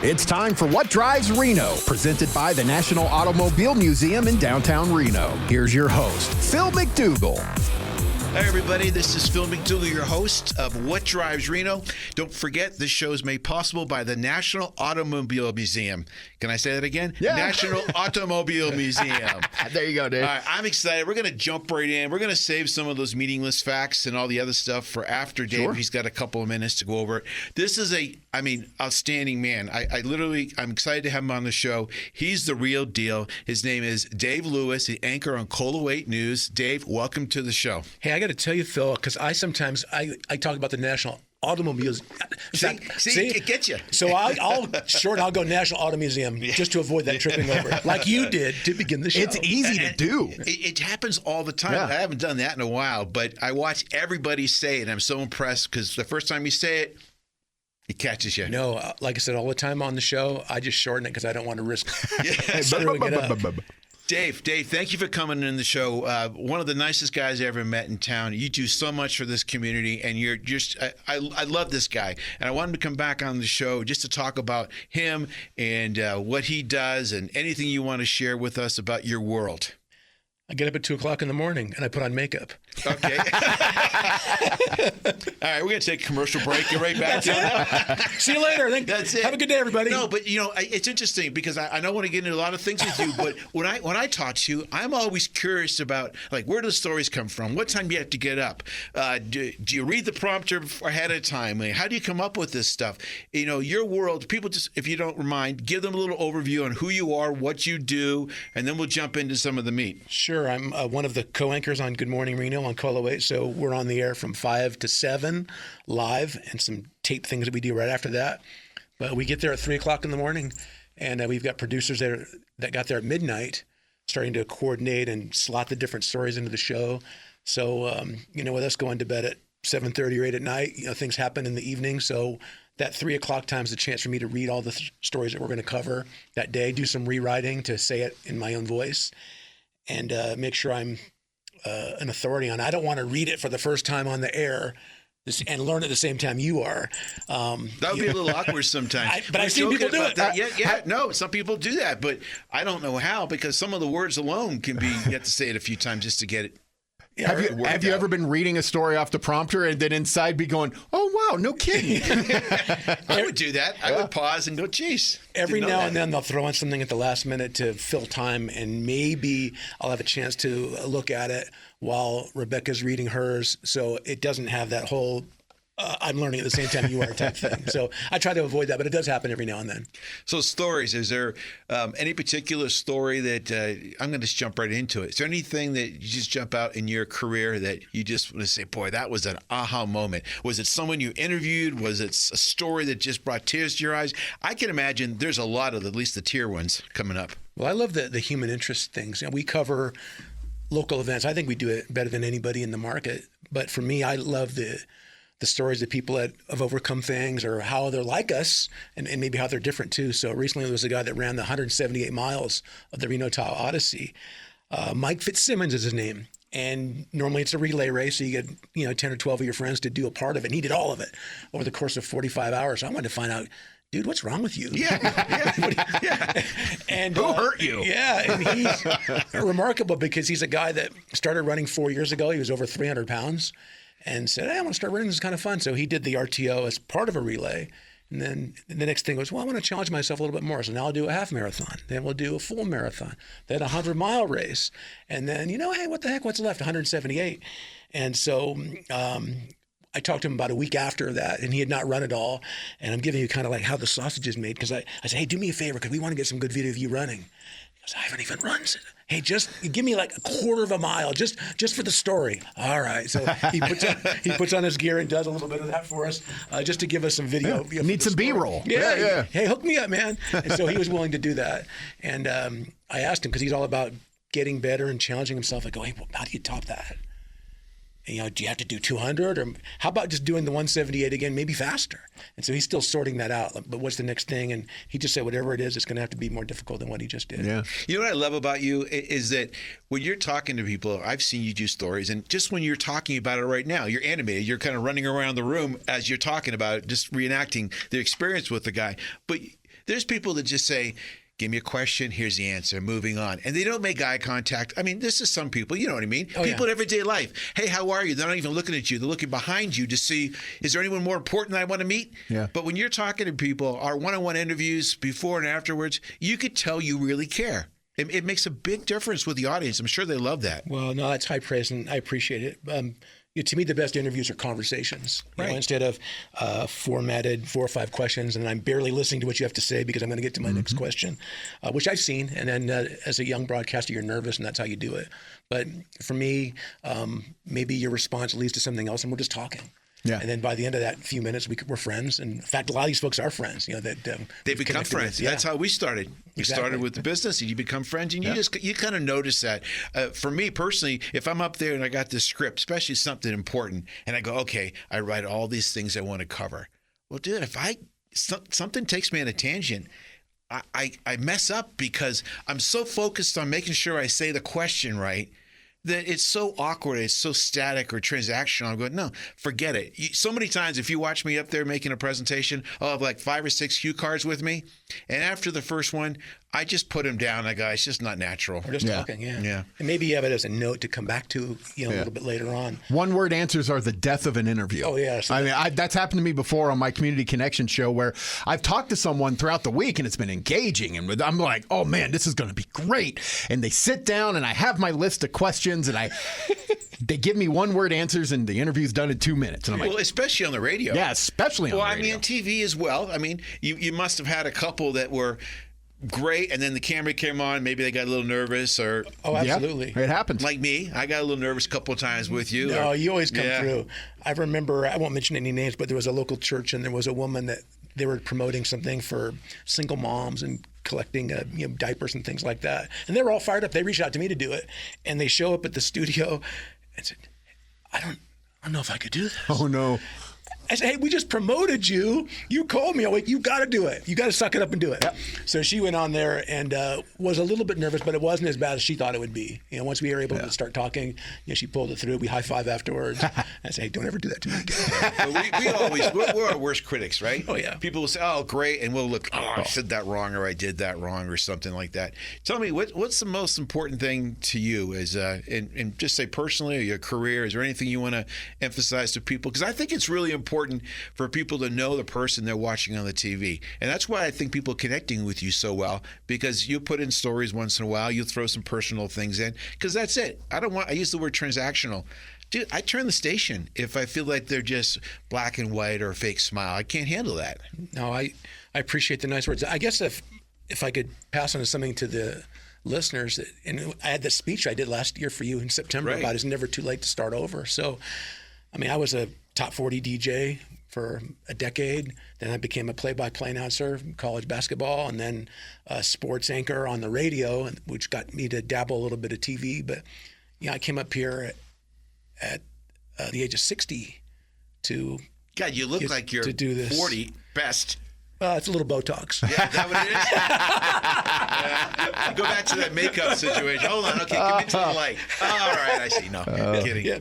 It's time for What Drives Reno, presented by the National Automobile Museum in downtown Reno. Here's your host, Phil MacDougall. Hi, everybody. This is Phil MacDougall, your host of What Drives Reno. Don't forget, this show is made possible by the National Automobile Museum. Can I say that again? Yeah. National Automobile Museum. There you go, Dave. All right, I'm excited. We're going to jump right in. We're going to save some of those meaningless facts and all the other stuff for after Dave. Sure. He's got a couple of minutes to go over it. This is outstanding man. I'm excited to have him on the show. He's the real deal. His name is Dave Lewis, the anchor on KOLO 8 News. Dave, welcome to the show. Hey, I got to tell you, Phil, because I sometimes talk about the National Automobiles. See, it gets you. So I'll go National Auto Museum just to avoid that tripping over, like you did to begin the show. It's easy to do. It happens all the time. Yeah. I haven't done that in a while, but I watch everybody say it, and I'm so impressed because the first time you say it, it catches you. No, like I said, all the time on the show, I just shorten it because I don't want to risk screwing it up. Dave, thank you for coming in the show. One of the nicest guys I ever met in town. You do so much for this community, and you're just, I love this guy. And I wanted to come back on the show just to talk about him and what he does and anything you want to share with us about your world. I get up at 2 o'clock in the morning and I put on makeup. Okay. All right, we're going to take a commercial break. Get right back to it. See you later. That's it. Have a good day, everybody. No, but it's interesting because I don't want to get into a lot of things with you, but when I talk to you, I'm always curious about like where do the stories come from? What time do you have to get up? Do you read the prompter ahead of time? Like, how do you come up with this stuff? Your world. People just, if you don't mind, give them a little overview on who you are, what you do, and then we'll jump into some of the meat. Sure. I'm one of the co-anchors on Good Morning Reno on KOLO 8, so we're on the air from 5 to 7 live and some tape things that we do right after that. But we get there at 3 o'clock in the morning, and we've got producers there that got there at midnight starting to coordinate and slot the different stories into the show. So, with us going to bed at 7:30 or 8 at night, things happen in the evening. So that 3 o'clock time is the chance for me to read all the stories that we're going to cover that day, do some rewriting to say it in my own voice, and make sure I'm an authority on it. I don't want to read it for the first time on the air and learn at the same time you are. That would be a little awkward sometimes. But I've seen people do it. Yeah. No, some people do that, but I don't know how because some of the words alone can be, you have to say it a few times just to get it. Have you ever been reading a story off the prompter and then inside be going, oh, wow, no kidding? I would do that. I would pause and go, geez. Every now and then they'll throw in something at the last minute to fill time, and maybe I'll have a chance to look at it while Rebecca's reading hers, so it doesn't have that whole I'm learning at the same time you are type thing. So I try to avoid that, but it does happen every now and then. So stories, is there any particular story that I'm going to just jump right into it? Is there anything that you just jump out in your career that you just want to say, boy, that was an aha moment? Was it someone you interviewed? Was it a story that just brought tears to your eyes? I can imagine there's a lot of at least the tear ones coming up. Well, I love the human interest things. We cover local events. I think we do it better than anybody in the market. But for me, I love the stories that people that have overcome things or how they're like us and maybe how they're different too. So recently there was a guy that ran the 178 miles of the Reno Tahoe Odyssey. Mike Fitzsimmons is his name. And normally it's a relay race. So you get 10 or 12 of your friends to do a part of it. And he did all of it over the course of 45 hours. So I wanted to find out, dude, what's wrong with you? Yeah. And who hurt you? Yeah, and he's remarkable because he's a guy that started running 4 years ago. He was over 300 pounds. And said, hey, I want to start running. This is kind of fun. So he did the RTO as part of a relay. And then the next thing was, well, I want to challenge myself a little bit more. So now I'll do a half marathon. Then we'll do a full marathon. Then a 100-mile race. And then, hey, what the heck? What's left? 178. And so I talked to him about a week after that, and he had not run at all. And I'm giving you kind of like how the sausage is made because I said, hey, do me a favor because we want to get some good video of you running. He goes, I haven't even run. Hey, just give me like a quarter of a mile, just for the story. All right. So he puts on his gear and does a little bit of that for us, just to give us some video. Yeah, need some B-roll. Yeah. Hey, hook me up, man. And so he was willing to do that. And I asked him because he's all about getting better and challenging himself. I go, hey, well, how do you top that? do you have to do 200, or how about just doing the 178 again, maybe faster? And so he's still sorting that out. But what's the next thing? And he just said, whatever it is, it's going to have to be more difficult than what he just did. Yeah. You know what I love about you is that when you're talking to people, I've seen you do stories, and just when you're talking about it right now, you're animated. You're kind of running around the room as you're talking about it, just reenacting the experience with the guy. But there's people that just say, give me a question, here's the answer, moving on. And they don't make eye contact. I mean, this is some people, you know what I mean? People in everyday life. Hey, how are you? They're not even looking at you. They're looking behind you to see, is there anyone more important that I want to meet? Yeah. But when you're talking to people, our one-on-one interviews before and afterwards, you could tell you really care. It makes a big difference with the audience. I'm sure they love that. Well, no, that's high praise, and I appreciate it. To me, the best interviews are conversations. Instead of formatted 4 or 5 questions, and I'm barely listening to what you have to say because I'm going to get to my next question, which I've seen. And then as a young broadcaster, you're nervous, and that's how you do it. But for me, maybe your response leads to something else, and we're just talking. Yeah. And then by the end of that few minutes, we're friends. And in fact, a lot of these folks are friends. They become friends. Yeah. That's how we started. We started with the business, and you become friends, and you kind of notice that. For me personally, if I'm up there and I got this script, especially something important, and I go, okay, I write all these things I want to cover. Well, dude, if something takes me on a tangent, I mess up because I'm so focused on making sure I say the question right that it's so awkward, it's so static or transactional. I'm going, no, forget it. So many times, if you watch me up there making a presentation, I'll have like 5 or 6 cue cards with me. And after the first one, I just put them down. I go, it's just not natural. We're just talking, yeah. And maybe you have it as a note to come back to, a little bit later on. One-word answers are the death of an interview. Oh, yeah. So that's happened to me before on my Community Connection show where I've talked to someone throughout the week and it's been engaging. And I'm like, oh, man, this is going to be great. And they sit down and I have my list of questions and they give me one-word answers and the interview's done in 2 minutes. And I'm like, well, especially on the radio. Yeah, especially on the radio. Well, I mean, TV as well. I mean, you must have had a couple that were great, and then the camera came on. Maybe they got a little nervous, or absolutely, it happens. Like me, I got a little nervous a couple of times with you. No, you always come through. I remember, I won't mention any names, but there was a local church, and there was a woman that they were promoting something for single moms and collecting diapers and things like that. And they were all fired up. They reached out to me to do it, and they show up at the studio and said, "I don't know if I could do this." Oh no. I said, hey, we just promoted you. You called me. I'm like, you got to do it. You got to suck it up and do it. Yep. So she went on there and was a little bit nervous, but it wasn't as bad as she thought it would be. Once we were able to start talking, she pulled it through. We high-five afterwards. I said, hey, don't ever do that to me again. We're our worst critics, right? Oh, yeah. People will say, oh, great, and we'll look, I said that wrong, or I did that wrong, or something like that. Tell me, what's the most important thing to you as, and just say personally, or your career? Is there anything you want to emphasize to people? Because I think it's really important for people to know the person they're watching on the TV. And that's why I think people are connecting with you so well, because you put in stories once in a while, you throw some personal things in, because that's it. I use the word transactional. Dude, I turn the station if I feel like they're just black and white or a fake smile. I can't handle that. No, I appreciate the nice words. I guess if I could pass on something to the listeners, and I had this speech I did last year for you in September about it's never too late to start over. So, I mean, I was a top 40 DJ for a decade. Then I became a play-by-play announcer in college basketball, and then a sports anchor on the radio, which got me to dabble a little bit of TV. But I came up here at the age of 60 to God, you look like you're to do this. 40 best. It's a little Botox. Yeah, is that what it is? Go back to that makeup situation. Hold on. Okay, come into the light. All right, I see. No, kidding. Yeah,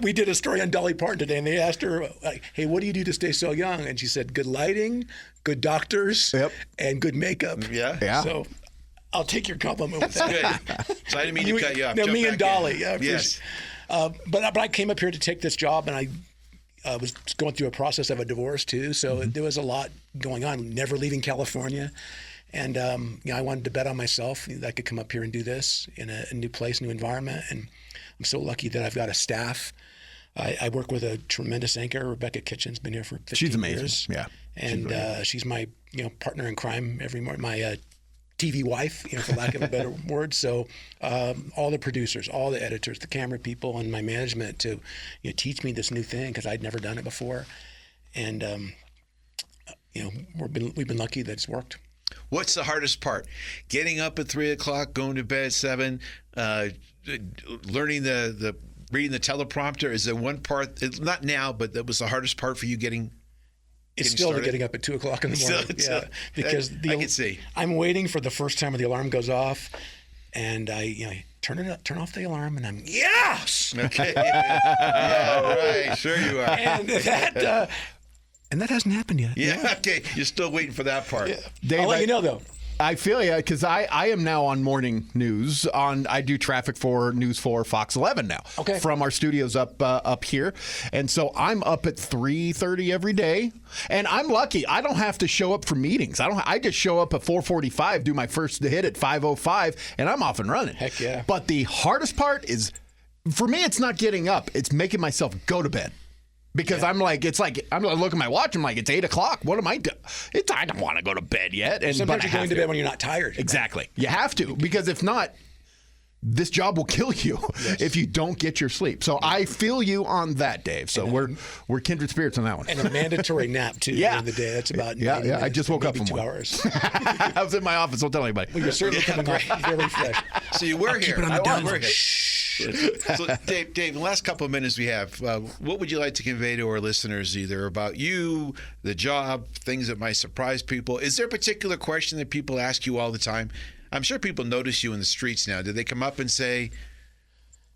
we did a story on Dolly Parton today, and they asked her, hey, what do you do to stay so young? And she said, good lighting, good doctors, and good makeup. Yeah. So I'll take your compliment with that. Good. So I didn't mean to cut you off. No, me and Dolly. Yes. But I came up here to take this job, and I was going through a process of a divorce too, so there was a lot going on. Never leaving California, and I wanted to bet on myself that I could come up here and do this in a new place, new environment. And I'm so lucky that I've got a staff. I work with a tremendous anchor, Rebecca Kitchen's been here for 15 years. She's amazing. Yeah, and she's my partner in crime every morning. My TV wife, for lack of a better word. So all the producers, all the editors, the camera people, and my management to teach me this new thing, because I'd never done it before. And we've been lucky that it's worked. What's the hardest part? Getting up at 3 o'clock, going to bed at 7, learning the reading the teleprompter? Is there one part? It's not now, but that was the hardest part for you getting. It's still started? getting up at 2:00 in the morning. Still- because I can see. I'm waiting for the first time when the alarm goes off, and I turn off the alarm, and I'm yes. Okay. Yeah, right. Sure you are. And that hasn't happened yet. Yeah. Okay. You're still waiting for that part. Yeah. Dave, I'll let you know though. I feel you because I am now on morning news. I do traffic for News 4 Fox 11 now. Okay. From our studios up here, and so I'm up at 3:30 every day, and I'm lucky. I don't have to show up for meetings. I just show up at 4:45, do my first hit at 5:05, and I'm off and running. Heck yeah. But the hardest part is, for me, it's not getting up. It's making myself go to bed. Because I'm looking at my watch. I'm like, it's 8:00. What am I doing? I don't want to go to bed yet. Sometimes you're going to bed when you're not tired. Exactly. You have to, because if not, this job will kill you if you don't get your sleep. So I feel you on that, Dave. So we're kindred spirits on that one. And a mandatory nap too. Yeah. At the end of the day, that's about 90 I minutes, just woke up maybe from 2 one. hours. I was in my office. Don't tell anybody. Well, you're certainly coming off very fresh. So you were here. Keep it on the down low. So, Dave, in the last couple of minutes we have, what would you like to convey to our listeners, either about you, the job, things that might surprise people? Is there a particular question that people ask you all the time? I'm sure people notice you in the streets now. Do they come up and say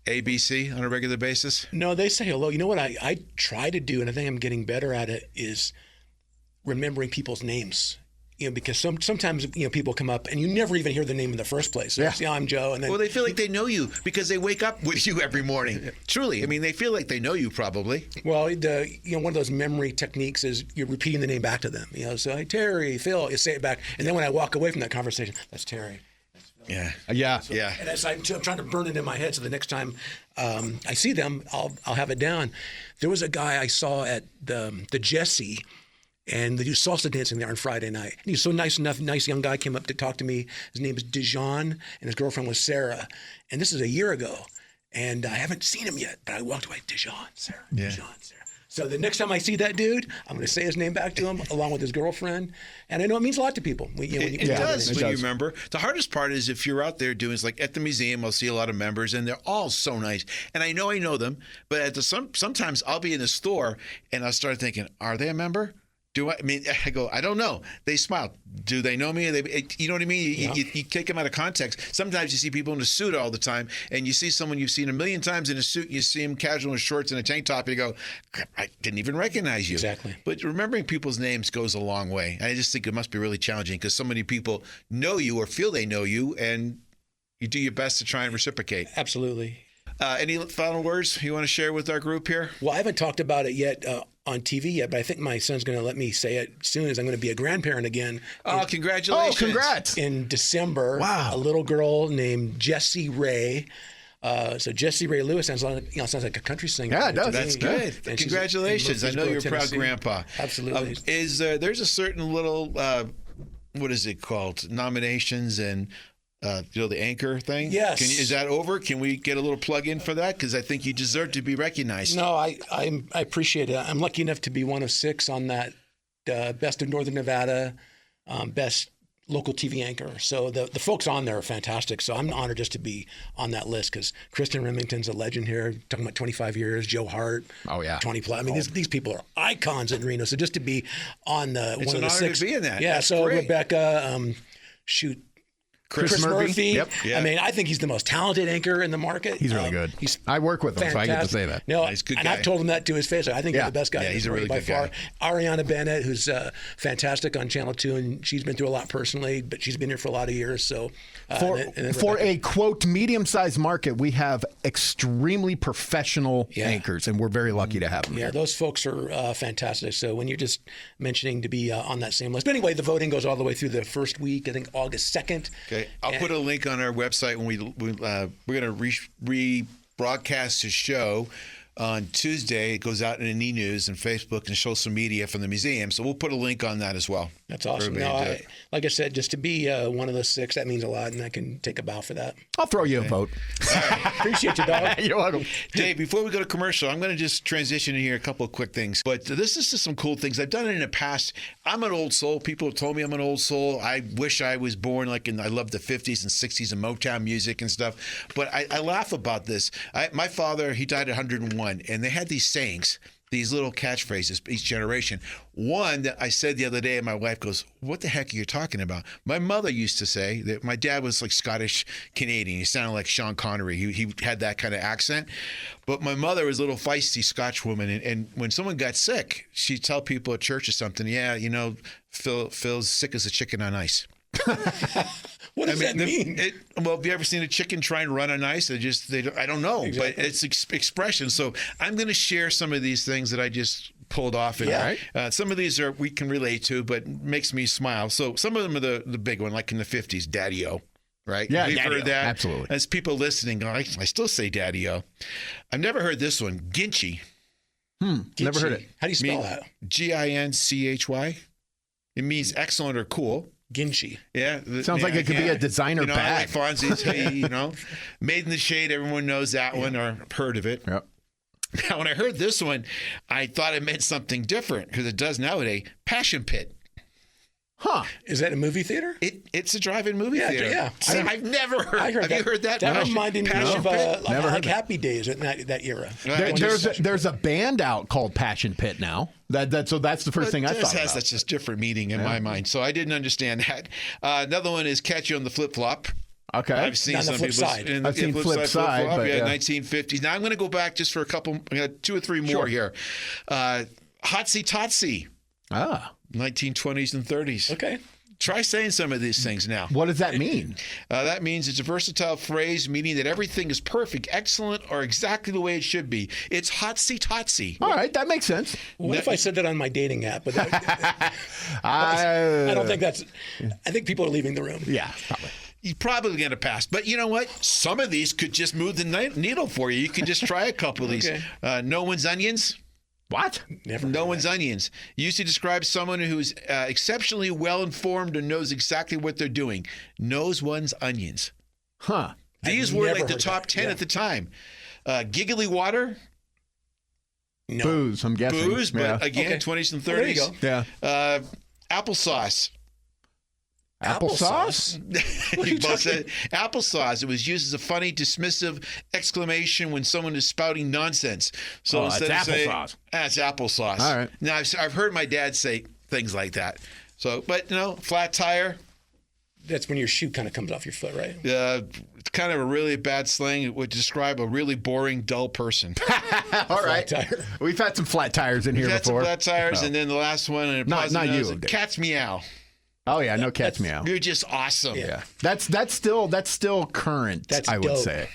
ABC on a regular basis? No, they say hello. You know what I try to do, and I think I'm getting better at it, is remembering people's names. Because sometimes people come up and you never even hear the name in the first place. So yeah, I'm Joe, and then they feel like they know you because they wake up with you every morning. Truly, I mean, they feel like they know you probably. Well, one of those memory techniques is you're repeating the name back to them. So hey, Terry, Phil, you say it back, and then when I walk away from that conversation, that's Terry. Yeah. And as I'm trying to burn it in my head, so the next time I see them, I'll have it down. There was a guy I saw at the Jesse. And they do salsa dancing there on Friday night. And he's so nice young guy, came up to talk to me. His name is Dijon, and his girlfriend was Sarah. And this is a year ago. And I haven't seen him yet, but I walked away, Dijon, Sarah, Dijon, Sarah. So the next time I see that dude, I'm going to say his name back to him, along with his girlfriend. And I know it means a lot to people. It does when you remember. The hardest part is if you're out there doing, it's like at the museum, I'll see a lot of members, and they're all so nice. And I know them, but sometimes I'll be in the store, and I'll start thinking, are they a member? I go, I don't know. They smile. Do they know me? You know what I mean? You take them out of context. Sometimes you see people in a suit all the time, and you see someone you've seen a million times in a suit, and you see him casual in shorts and a tank top, and you go, I didn't even recognize you. Exactly. But remembering people's names goes a long way. I just think it must be really challenging because so many people know you or feel they know you, and you do your best to try and reciprocate. Absolutely. Any final words you want to share with our group here? Well, I haven't talked about it yet on TV yet, but I think my son's going to let me say it soon as I'm going to be a grandparent again. Oh, congratulations. Oh, congrats. In December, Wow. A little girl named Jessie Ray. So Jessie Ray Lewis sounds like a country singer. Yeah, it does. That's good. And she's Congratulations. in I know you're a proud Tennessee. grandpa. Absolutely. There's a certain little, what is it called? Nominations and the anchor thing? Yes. Is that over? Can we get a little plug in for that? Because I think you deserve to be recognized. No, I appreciate it. I'm lucky enough to be one of 6 on that Best of Northern Nevada, Best Local TV Anchor. So the folks on there are fantastic. So I'm honored just to be on that list because Kristen Remington's a legend here, talking about 25 years, Joe Hart, 20 plus. I mean, these people are icons in Reno. So just to be on It's one an of the honor 6. to be in that. Yeah, That's so great. Rebecca, Chris Murphy. Yep. Yeah. I mean, I think he's the most talented anchor in the market. He's really good. He's I work with him, so I get to fantastic. say that. No, He's a good and guy. I've told him that to his face. I think he's the best guy. Yeah, he's a really by good far. guy. Ariana Bennett, who's fantastic on Channel 2, and she's been through a lot personally, but she's been here for a lot of years. So For a quote medium-sized market, we have extremely professional anchors, and we're very lucky to have them. yeah, here. those folks are fantastic. So when you're just mentioning to be on that same list. But anyway, the voting goes all the way through the first week, I think August 2nd. Okay, I'll put a link on our website when we're going to rebroadcast the show. on Tuesday. It goes out in the news and Facebook and social media from the museum. So we'll put a link on that as well. That's awesome. For No, everybody to do it. like I said, just to be one of those 6, that means a lot, and I can take a bow for that. I'll throw you a vote. Appreciate you, dog. You're welcome. Dave, before we go to commercial, I'm going to just transition in here a couple of quick things. But this is just some cool things. I've done it in the past. I'm an old soul. People have told me I'm an old soul. I wish I was born I love the 50s and 60s and Motown music and stuff. But I laugh about this. My father, he died at 101, and they had these sayings, these little catchphrases each generation. One that I said the other day, and my wife goes, "What the heck are you talking about?" My mother used to say that my dad was like Scottish Canadian. He sounded like Sean Connery. He had that kind of accent. But my mother was a little feisty Scotch woman, and when someone got sick, she'd tell people at church or something, "Yeah, Phil's sick as a chicken on ice." What does that mean? Well, have you ever seen a chicken try and run on ice? I don't know, Exactly. but it's expression. So I'm going to share some of these things that I just pulled off. And, some of these we can relate to, but makes me smile. So some of them are the big one, like in the 50s, Daddy-O. Right? Yeah, You've heard that? Absolutely. As people listening, I still say Daddy-O. I've never heard this one, Ginchy. Never heard it. How do you spell that? Ginchy. It means excellent or cool. Ginchy. Yeah. Sounds like it could be a designer I bag. like Fonzie's, Made in the Shade. Everyone knows that one or heard of it. Yep. Now, when I heard this one, I thought it meant something different because it does nowadays. Passion Pit. Huh. Is that a movie theater? It's a drive-in movie theater. Yeah. I've never heard. I heard Have that. you heard that? That reminded me of Never heard Happy Days in that era. There's a band out called Passion Pit now. So that's the first thing I thought has about. such a different meaning in my mind, so I didn't understand that. Another one is Catch You on the Flip Flop. Okay. I've seen On the some flip people. side. I've seen flip side, flip-flop, but, yeah, yeah. 1950s. Now I'm going to go back just for a couple, 2 or 3 more here. Hotsy Totsy, 1920s and 30s. Okay. Try saying some of these things now. What does that mean? That means it's a versatile phrase meaning that everything is perfect, excellent, or exactly the way it should be. It's hotsy totsy. All right, that makes sense. What if I said that on my dating app? But I don't think that's. I think people are leaving the room. Yeah, probably. You're probably going to pass. But you know what? Some of these could just move the needle for you. You could just try a couple of these. Okay. No One's Onions. What? Never. No One's Onions. Used to describe someone who's exceptionally well-informed and knows exactly what they're doing. Knows one's onions. Huh. These I've were never like the heard top that. 10 Yeah. at the time. Giggly Water. No. Booze, I'm guessing. Booze, but yeah. again, Okay. 20s and 30s. Well, there you go. Yeah. Applesauce. Applesauce? You both said applesauce. It was used as a funny, dismissive exclamation when someone is spouting nonsense. So it's instead of saying, applesauce. It's applesauce. All right. Now, I've heard my dad say things like that. So, but flat tire. That's when your shoe kind of comes off your foot, right? It's kind of a really bad slang. It would describe a really boring, dull person. All right. tire. We've had some flat tires in here We've had before. some flat tires, and then the last one, and Not you, Dave. Cat's Meow. Oh yeah, no cat's meow. You're just awesome. Yeah. That's still current, That's I would dope. say.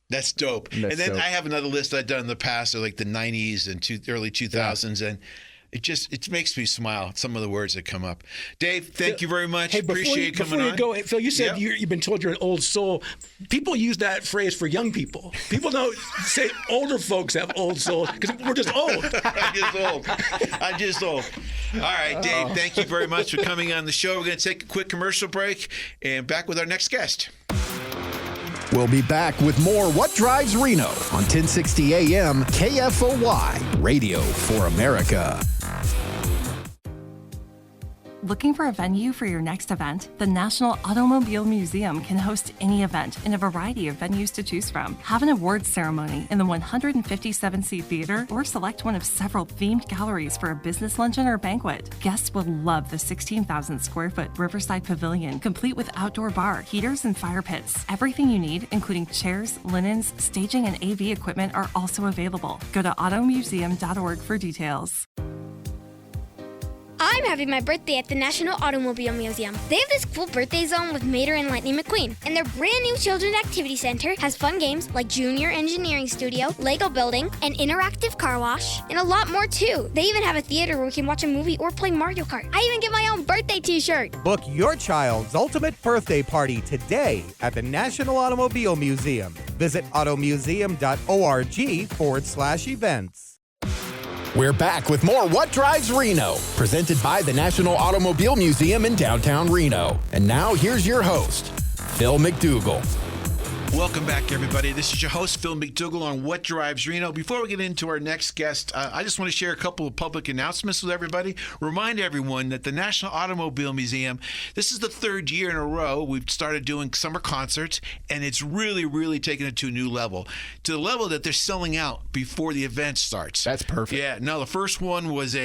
That's dope. That's and then dope. I have another list I've done in the past, of like the 90s and early 2000s, and it makes me smile. Some of the words that come up. Dave, thank you very much. Hey, Appreciate you coming on. Before you go, Phil, you said Yep. you've been told you're an old soul. People use that phrase for young people. People don't say older folks have old souls because we're just old. I'm just old. All right, Dave, thank you very much for coming on the show. We're going to take a quick commercial break and back with our next guest. We'll be back with more What Drives Reno on 1060 AM KFOY, Radio for America. Looking for a venue for your next event? The National Automobile Museum can host any event in a variety of venues to choose from. Have an awards ceremony in the 157-seat theater or select one of several themed galleries for a business luncheon or banquet. Guests will love the 16,000 square foot Riverside Pavilion, complete with outdoor bar, heaters, and fire pits. Everything you need, including chairs, linens, staging, and AV equipment, are also available. Go to automuseum.org for details. I'm having my birthday at the National Automobile Museum. They have this cool birthday zone with Mater and Lightning McQueen. And their brand new Children's Activity Center has fun games like Junior Engineering Studio, Lego Building, an interactive car wash, and a lot more too. They even have a theater where we can watch a movie or play Mario Kart. I even get my own birthday t-shirt. Book your child's ultimate birthday party today at the National Automobile Museum. Visit automuseum.org/events. We're back with more What Drives Reno, presented by the National Automobile Museum in downtown Reno. And now here's your host, Phil MacDougall. Welcome back, everybody. This is your host, Phil MacDougall, on What Drives Reno. Before we get into our next guest, I just want to share a couple of public announcements with everybody. Remind everyone that the National Automobile Museum, this is the third year in a row we've started doing summer concerts, and it's really, really taken it to a new level, to the level that they're selling out before the event starts. That's perfect. Yeah. No, the first one was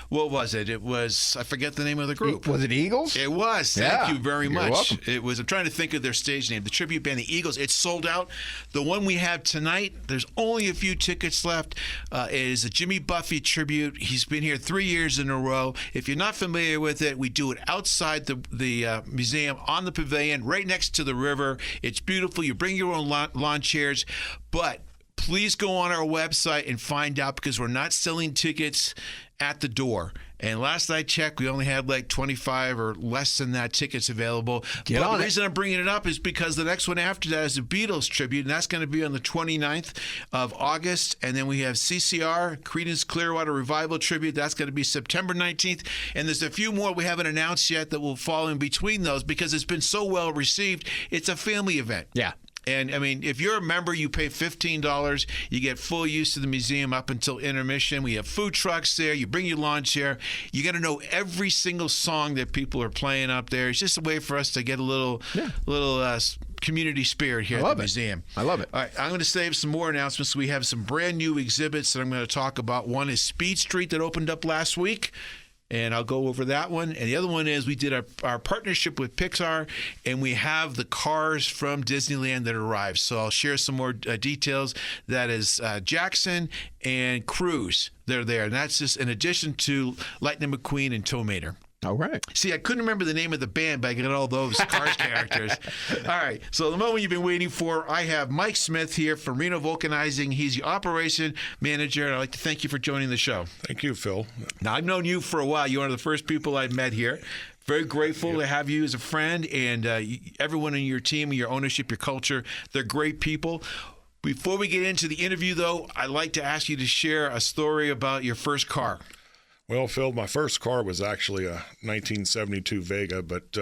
what was it? It was, I forget the name of the group. Was it Eagles? It was. Yeah. Thank you very You're much. welcome. It was, I'm trying to think of their stage name, the tribute band, the Eagles. It's sold out. The one we have tonight, there's only a few tickets left. It is a Jimmy Buffett tribute. He's been here 3 years in a row. If you're not familiar with it, we do it outside the museum on the pavilion, right next to the river. It's beautiful. You bring your own lawn chairs, but please go on our website and find out, because we're not selling tickets at the door. And last I checked, we only had like 25 or less than that tickets available. Get on the it. reason I'm bringing it up is because the next one after that is the Beatles tribute, and that's going to be on the 29th of August. And then we have CCR, Creedence Clearwater Revival tribute. That's going to be September 19th. And there's a few more we haven't announced yet that will fall in between those, because it's been so well received. It's a family event. Yeah. And, I mean, if you're a member, you pay $15. You get full use of the museum up until intermission. We have food trucks there. You bring your lawn chair. You got to know every single song that people are playing up there. It's just a way for us to get a little community spirit here at the museum. I love it. All right, I'm going to save some more announcements. We have some brand new exhibits that I'm going to talk about. One is Speed Street that opened up last week, and I'll go over that one. And the other one is we did our partnership with Pixar, and we have the cars from Disneyland that arrived. So I'll share some more details. That is Jackson and Cruise. They're there. And that's just in addition to Lightning McQueen and Tow Mater. All right. See, I couldn't remember the name of the band, but I got all those Cars characters. All right. So the moment you've been waiting for, I have Mike Smith here from Reno Vulcanizing. He's the operation manager, and I'd like to thank you for joining the show. Thank you, Phil. Now, I've known you for a while. You're one of the first people I've met here. Very grateful to have you as a friend, and everyone in your team, your ownership, your culture. They're great people. Before we get into the interview, though, I'd like to ask you to share a story about your first car. Well, Phil, my first car was actually a 1972 Vega, but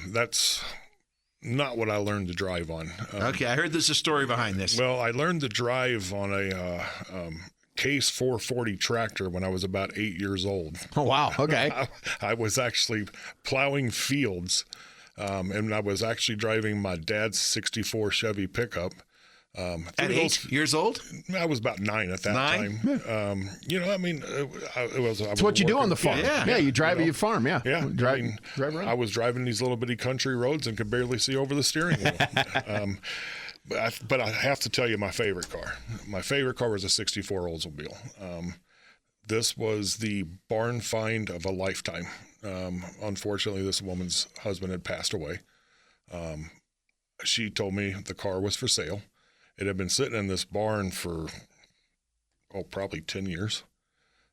that's not what I learned to drive on. Okay, I heard there's a story behind this. Well, I learned to drive on a Case 440 tractor when I was about 8 years old. Oh, wow. Okay. I was actually plowing fields, and I was actually driving my dad's 64 Chevy pickup. At 8 years old? I was about 9 at that time. It's what you do on the farm. Yeah, you drive your farm. Yeah. Drive around. I was driving these little bitty country roads and could barely see over the steering wheel. But I have to tell you my favorite car. My favorite car was a 64 Oldsmobile. This was the barn find of a lifetime. Unfortunately, this woman's husband had passed away. She told me the car was for sale. It had been sitting in this barn for, probably 10 years.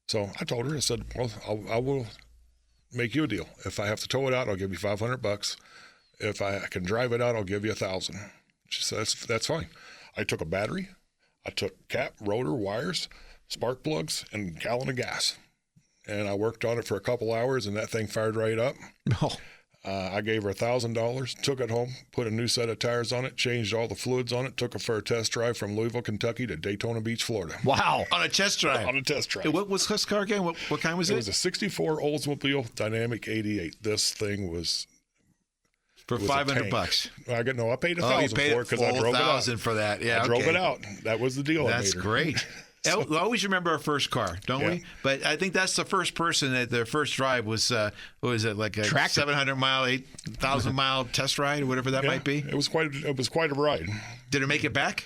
So I told her, I said, well, I will make you a deal. If I have to tow it out, I'll give you $500. If I can drive it out, I'll give you $1,000. She said, that's fine. I took a battery. I took cap, rotor, wires, spark plugs, and a gallon of gas. And I worked on it for a couple hours, and that thing fired right up. Oh. I gave her $1,000, took it home, put a new set of tires on it, changed all the fluids on it, took it for a test drive from Louisville, Kentucky to Daytona Beach, Florida. Wow. On a test drive? On a test drive. What was this car again? What kind was it? It was a 64 Oldsmobile Dynamic 88. This thing was... For $500. I paid $1,000 for it because I drove it out. $1,000 for that. Yeah, I drove it out. That was the deal. That's great. We always remember our first car, don't we? But I think that's the first person that their first drive was, what was it, like a 700-mile, 8,000-mile test ride or whatever that might be? It was quite a ride. Did it make it back?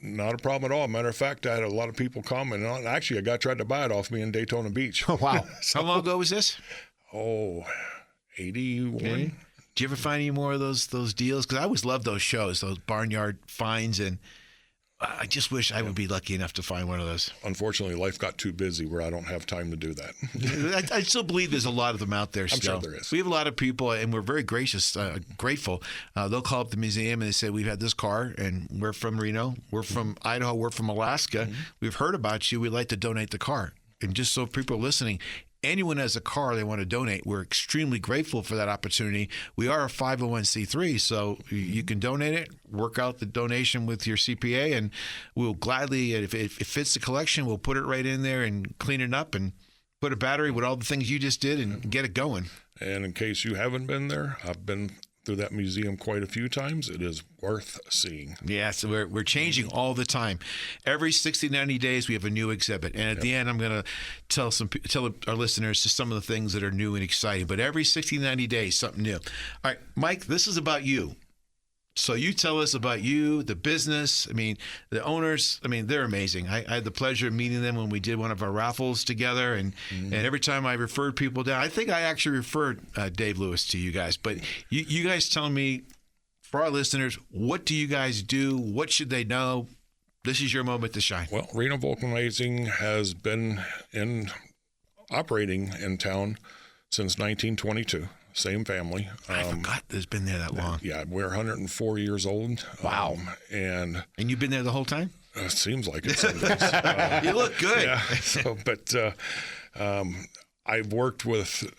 Not a problem at all. Matter of fact, I had a lot of people commenting on it. Actually, a guy tried to buy it off me in Daytona Beach. Oh, wow. How long ago was this? 81. Okay. Do you ever find any more of those deals? Because I always love those shows, those barnyard finds. And I just wish I would be lucky enough to find one of those. Unfortunately, life got too busy where I don't have time to do that. I still believe there's a lot of them out there still. I'm sure there is. We have a lot of people, and we're very gracious, grateful. They'll call up the museum and they say, we've had this car, and we're from Reno, we're from Idaho, we're from Alaska. We've heard about you. We'd like to donate the car. And just so people are listening, anyone has a car they want to donate, we're extremely grateful for that opportunity. We are a 501c3, so you can donate it, work out the donation with your CPA, and we'll gladly, if it fits the collection, we'll put it right in there and clean it up and put a battery with all the things you just did and get it going. And in case you haven't been there, I've been through that museum quite a few times. It is worth seeing. Yeah, so we're changing all the time. Every 60, 90 days, we have a new exhibit. And at the end, I'm going to tell our listeners just some of the things that are new and exciting. But every 60, 90 days, something new. All right, Mike, this is about you. So you tell us about you, the business. I mean, the owners, they're amazing. I had the pleasure of meeting them when we did one of our raffles together. And every time I referred people down, I think I actually referred Dave Lewis to you guys. But you guys tell me, for our listeners, what do you guys do? What should they know? This is your moment to shine. Well, Reno Vulcanizing has been operating in town since 1922. Same family. I forgot it's been there that long. Yeah, we're 104 years old. Wow. And you've been there the whole time? It seems like it. Some days. You look good. Yeah. So, but I've worked with,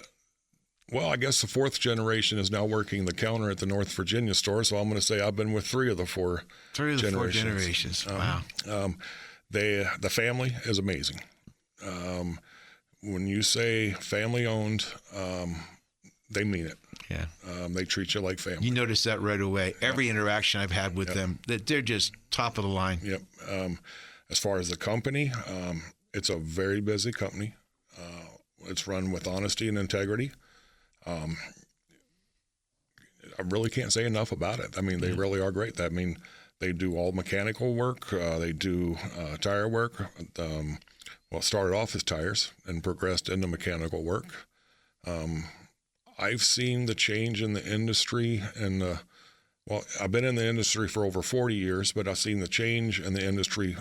I guess the fourth generation is now working the counter at the North Virginia store. So I'm going to say I've been with three of the four generations. Wow. The family is amazing. When you say family owned, they mean it. Yeah. They treat you like family. You notice that right away. Every interaction I've had with them, that they're just top of the line. Yep. As far as the company, it's a very busy company. It's run with honesty and integrity. I really can't say enough about it. They really are great. They do all mechanical work. They do tire work. Started off as tires and progressed into mechanical work. I've seen the change in the industry I've been in the industry for over 40 years, but I've seen the change in the industry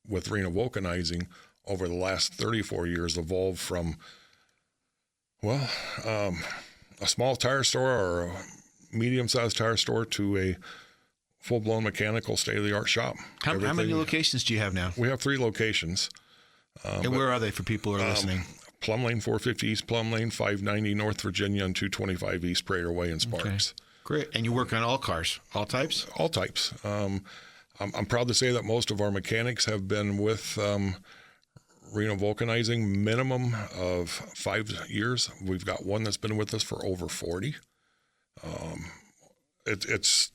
with Reno Vulcanizing over the last 34 years evolve from, a small tire store or a medium-sized tire store to a full-blown mechanical state-of-the-art shop. How many locations do you have now? We have 3 locations. And where are they for people who are listening? Plum Lane, 450 East Plum Lane, 590 North Virginia, and 225 East Prater Way in Sparks. Okay. Great. And you work on all cars, all types? All types. I'm proud to say that most of our mechanics have been with Reno Vulcanizing minimum of 5 years. We've got one that's been with us for over 40. It's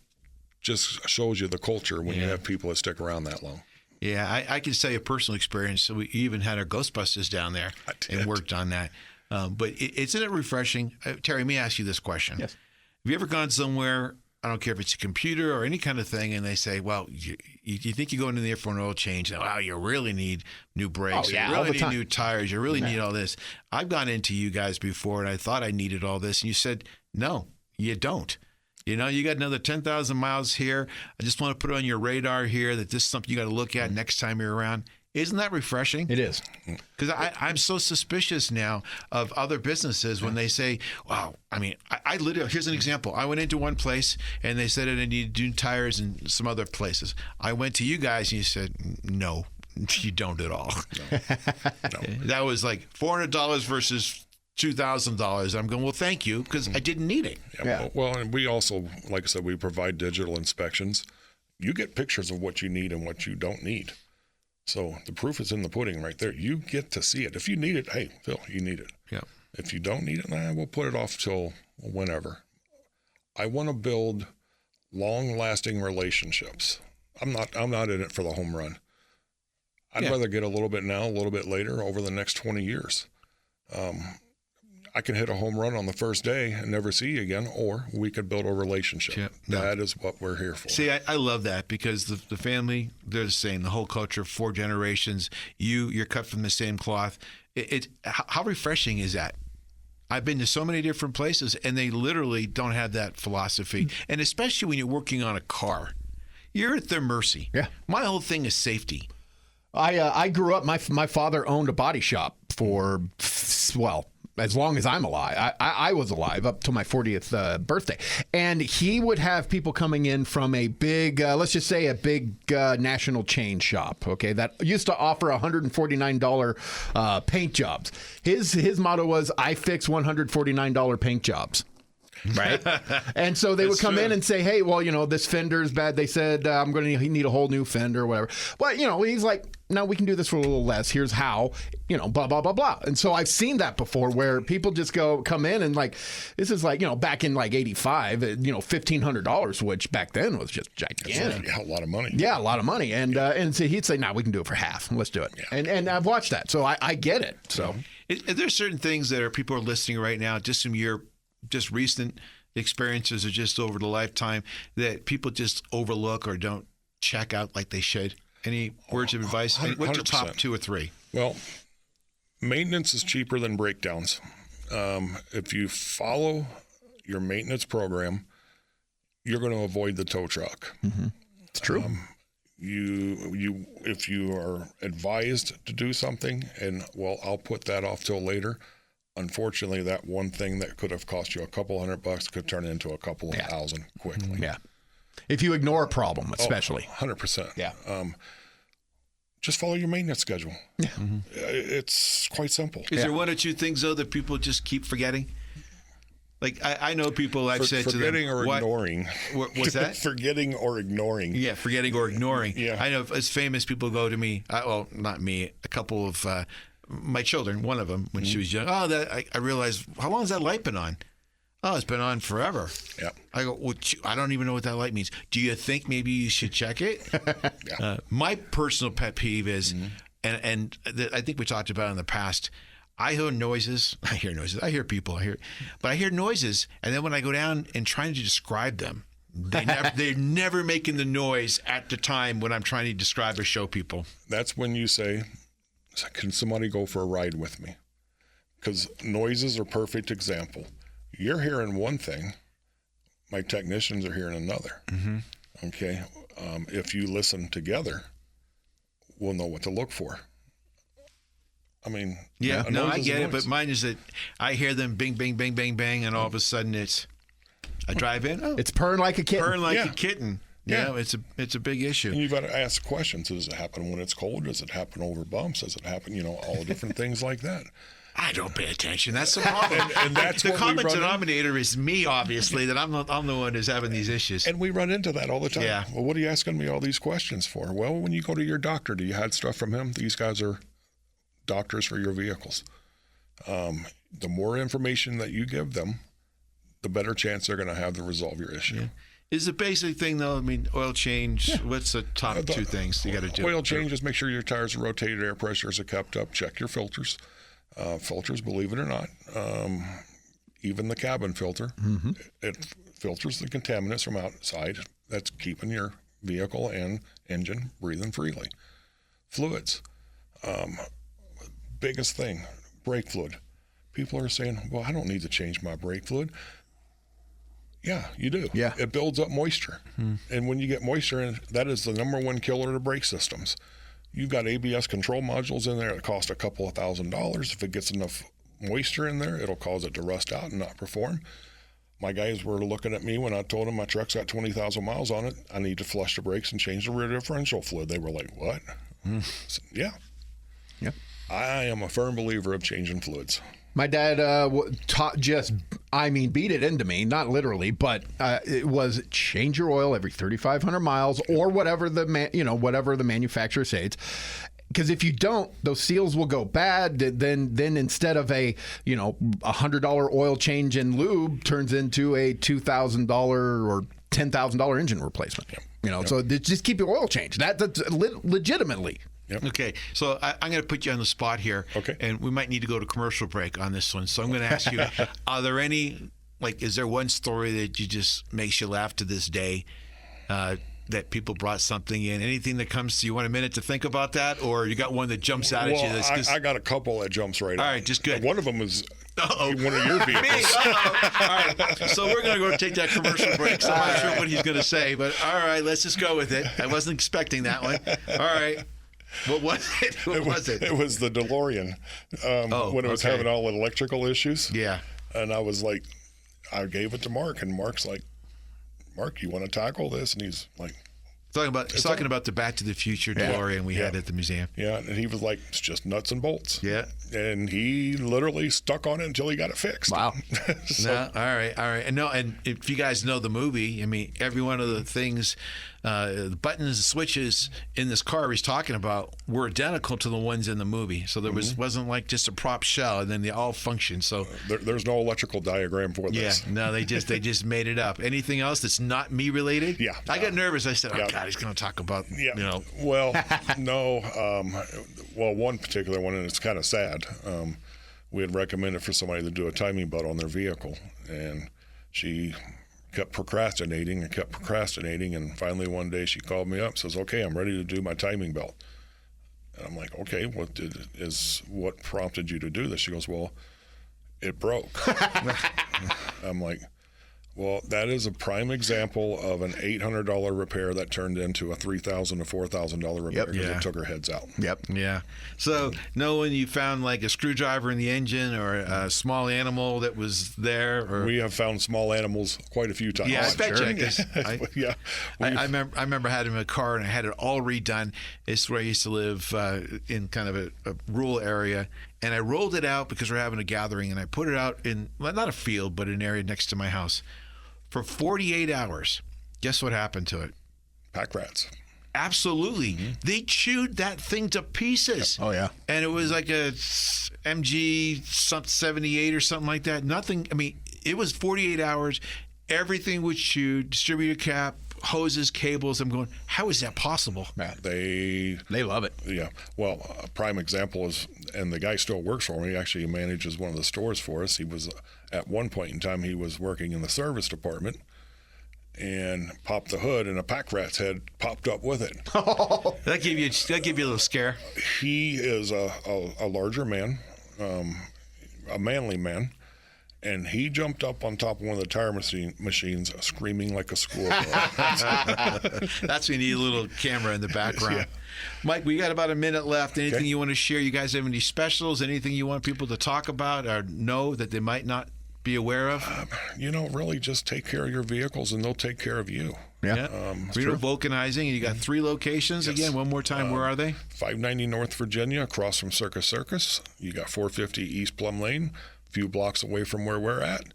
just shows you the culture when you have people that stick around that long. Yeah, I can say a personal experience. So we even had our Ghostbusters down there and worked on that. But isn't it refreshing? Terry, let me ask you this question. Yes. Have you ever gone somewhere, I don't care if it's a computer or any kind of thing, and they say, well, you think you're going in there for an oil change. Wow, you really need new brakes. Oh, yeah, you all really the need time. new tires. You really need all this. I've gone into you guys before, and I thought I needed all this. And you said, no, you don't. You got another 10,000 miles here. I just want to put it on your radar here that this is something you got to look at next time you're around. Isn't that refreshing? It is. Because I'm so suspicious now of other businesses when they say, wow, I literally, here's an example. I went into one place and they said I need new tires and some other places. I went to you guys and you said, no, you don't at all. No. That was like $400 versus $2,000. I'm going, well, thank you, because I didn't need it. Yeah. Well, and we also, like I said, we provide digital inspections. You get pictures of what you need and what you don't need. So the proof is in the pudding right there. You get to see it. If you need it, hey, Phil, you need it. Yeah. If you don't need it, we'll put it off till whenever. I want to build long-lasting relationships. I'm not in it for the home run. I'd rather get a little bit now, a little bit later, over the next 20 years. I can hit a home run on the first day and never see you again, or we could build a relationship. Yep. That is what we're here for. See, I love that because the family, they're the same. The whole culture, 4 generations. You're cut from the same cloth. How refreshing is that? I've been to so many different places, and they literally don't have that philosophy. And especially when you're working on a car. you're at their mercy. Yeah. My whole thing is safety. I grew up. My father owned a body shop for as long as I'm alive. I was alive up to my 40th birthday, and he would have people coming in from a big, let's just say a big national chain shop. Okay, that used to offer $149 paint jobs. His motto was, "I fix $149 paint jobs." Right. And so they would come in and say, hey, well, this fender's bad. They said, I'm going to need a whole new fender or whatever. But, he's like, no, we can do this for a little less. Here's how, blah, blah, blah, blah. And so I've seen that before where people just come in and like, this is like, back in like 85, $1,500, which back then was just gigantic. Yeah, a lot of money. Yeah, a lot of money. And so he'd say, no, we can do it for half. Let's do it. Yeah. And I've watched that. So I get it. So there's certain things that people are listening right now, just from your just recent experiences or just over the lifetime that people just overlook or don't check out like they should? Any words of advice? 100%. What's your top 2 or 3? Well, maintenance is cheaper than breakdowns. If you follow your maintenance program, you're going to avoid the tow truck. Mm-hmm. It's true. If you are advised to do something and, I'll put that off till later, unfortunately, that one thing that could have cost you a couple $100 could turn into a couple of thousand quickly. Yeah. If you ignore a problem, especially. 100%. Yeah. Just follow your maintenance schedule. Yeah. Mm-hmm. It's quite simple. Is there 1 or 2 things, though, that people just keep forgetting? Like, I know people I've said to them. Forgetting or ignoring. What's that? Forgetting or ignoring. Yeah, forgetting or ignoring. Yeah. I know as famous people go to me, not me, a couple of my children, one of them, when she was young, I realized, how long has that light been on? Oh, it's been on forever. Yeah. I go, well, I don't even know what that light means. Do you think maybe you should check it? Yeah. My personal pet peeve is, and I think we talked about it in the past, I hear noises. I hear people. But I hear noises, and then when I go down and trying to describe them, they're never making the noise at the time when I'm trying to describe or show people. That's when you say, can somebody go for a ride with me? Because noises are a perfect example. You're hearing one thing, my technicians are hearing another. Mm-hmm. Okay? If you listen together, we'll know what to look for. I mean, yeah, no, I get it, but mine is that I hear them bing, bing, bing, bang, bang, and all of a sudden I drive in. Oh, it's purring like a kitten. Purring like a kitten. Yeah, it's a big issue. And you've got to ask questions. Does it happen when it's cold? Does it happen over bumps? Does it happen, all different things like that? I don't pay attention. That's the problem. and that's the common denominator is me, obviously, that I'm the one who's having these issues. And we run into that all the time. Yeah. Well, what are you asking me all these questions for? Well, when you go to your doctor, do you have stuff from him? These guys are doctors for your vehicles. The more information that you give them, the better chance they're going to have to resolve your issue. Yeah. Is the basic thing, though, I mean, oil change, what's the top 2 things you got to do? Oil change is make sure your tires are rotated, air pressures are kept up, check your filters. Filters, believe it or not, even the cabin filter, it filters the contaminants from outside. That's keeping your vehicle and engine breathing freely. Fluids, biggest thing, brake fluid. People are saying, well, I don't need to change my brake fluid. Yeah, you do. Yeah. It builds up moisture. And when you get moisture in, that is the number 1 killer to brake systems. You've got ABS control modules in there that cost a couple of $1,000s. If it gets enough moisture in there, it'll cause it to rust out and not perform. My guys were looking at me when I told them my truck's got 20,000 miles on it. I need to flush the brakes and change the rear differential fluid. They were like, what? So, yeah. Yep. I am a firm believer of changing fluids. My dad beat it into me, not literally, but it was change your oil every 3,500 miles or whatever whatever the manufacturer says. Because if you don't, those seals will go bad. Then instead of a $100 oil change and lube turns into a $2,000 or $10,000 engine replacement. Yep. So just keep your oil change. That's legitimately. Yep. Okay, so I'm going to put you on the spot here. Okay. And we might need to go to commercial break on this one. So I'm going to ask you, are there any, is there one story that just makes you laugh to this day that people brought something in? Anything that comes to you? Want a minute to think about that? Or you got one that jumps out at you? I got a couple that jumps right out. All right, just good. One of them is one of your vehicles. All right. So we're going to go take that commercial break. So I'm not sure what he's going to say, but all right, let's just go with it. I wasn't expecting that one. All right. What was it? What was it? It was the DeLorean when it was having all the electrical issues. Yeah. And I was like, I gave it to Mark, and Mark's like, Mark, you want to tackle this? And he's like, Talking about the Back to the Future DeLorean we had at the museum. Yeah, and he was like, it's just nuts and bolts. Yeah. And he literally stuck on it until he got it fixed. Wow. No, all right. And no, and if you guys know the movie, I mean, every one of the things, the buttons, the switches in this car he's talking about were identical to the ones in the movie. So there wasn't like just a prop shell, and then they all function. So there's no electrical diagram for this. Yeah, no, they just made it up. Anything else that's not me related? Yeah. I got nervous. I said, God, he's going to talk about, Well, no. Well, one particular one, and it's kind of sad. We had recommended for somebody to do a timing belt on their vehicle, and she kept procrastinating, and finally one day she called me up, says, okay, I'm ready to do my timing belt. And I'm like, okay, what prompted you to do this? She goes, well, it broke. I'm like, well, that is a prime example of an $800 repair that turned into a $3,000 to $4,000 repair because it took her heads out. Yep. Yeah. So, when you found like a screwdriver in the engine or a small animal that was there, or we have found small animals quite a few times. Yeah, I bet you. I remember having a car and I had it all redone. It's where I used to live in kind of a rural area. And I rolled it out because we're having a gathering, and I put it out in, not a field, but an area next to my house. For 48 hours, guess what happened to it? Pack rats. Absolutely. Mm-hmm. They chewed that thing to pieces. Yep. Oh, yeah. And it was like a MG 78 or something like that. Nothing, it was 48 hours. Everything was chewed, distributor cap, hoses, cables. I'm going, how is that possible? They love it. Yeah. Well, a prime example is, and the guy still works for me. Actually, he manages one of the stores for us. He was, at one point in time, he was working in the service department and popped the hood, and a pack rat's head popped up with it. That gave you a little scare. He is a larger man, a manly man. And he jumped up on top of one of the tire machines, screaming like a schoolgirl. That's when you need a little camera in the background. Yeah. Mike, we got about a minute left. Anything you want to share? You guys have any specials? Anything you want people to talk about or know that they might not be aware of? Really just take care of your vehicles, and they'll take care of you. Yeah. Reno Vulcanizing, and you got 3 locations. Yes. Again, one more time, where are they? 590 North Virginia, across from Circus. You got 450 East Plum Lane, few blocks away from where we're at,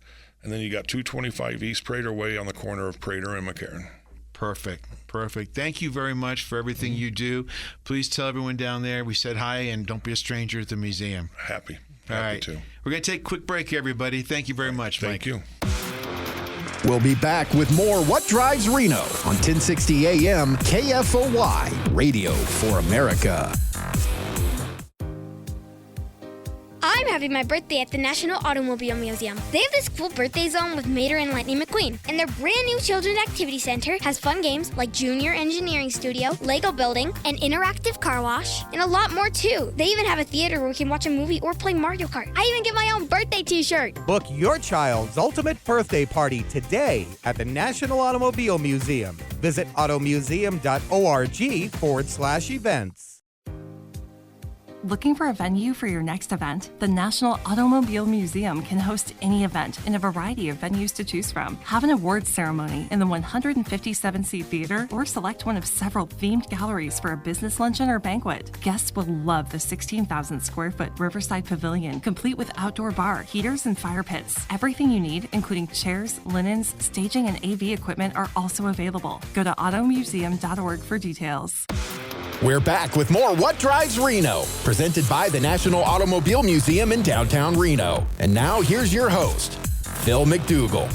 and then you got 225 East Prater Way on the corner of Prater and McCarran. Perfect. Thank you very much for everything you do. Please tell everyone down there we said hi, and don't be a stranger at the museum. Happy All right. to. We're going to take a quick break, everybody. Thank you very much, Mike. Thank you. We'll be back with more What Drives Reno on 1060 AM KFOY, Radio for America. I'm having my birthday at the National Automobile Museum. They have this cool birthday zone with Mater and Lightning McQueen. And their brand new Children's Activity Center has fun games like Junior Engineering Studio, Lego Building, an interactive car wash, and a lot more too. They even have a theater where we can watch a movie or play Mario Kart. I even get my own birthday t-shirt. Book your child's ultimate birthday party today at the National Automobile Museum. Visit automuseum.org/events. Looking for a venue for your next event? The National Automobile Museum can host any event in a variety of venues to choose from. Have an awards ceremony in the 157-seat theater, or select one of several themed galleries for a business luncheon or banquet. Guests will love the 16,000-square-foot Riverside Pavilion, complete with outdoor bar, heaters, and fire pits. Everything you need, including chairs, linens, staging, and AV equipment, are also available. Go to automuseum.org for details. We're back with more What Drives Reno, presented by the National Automobile Museum in downtown Reno. And now here's your host, Phil MacDougall.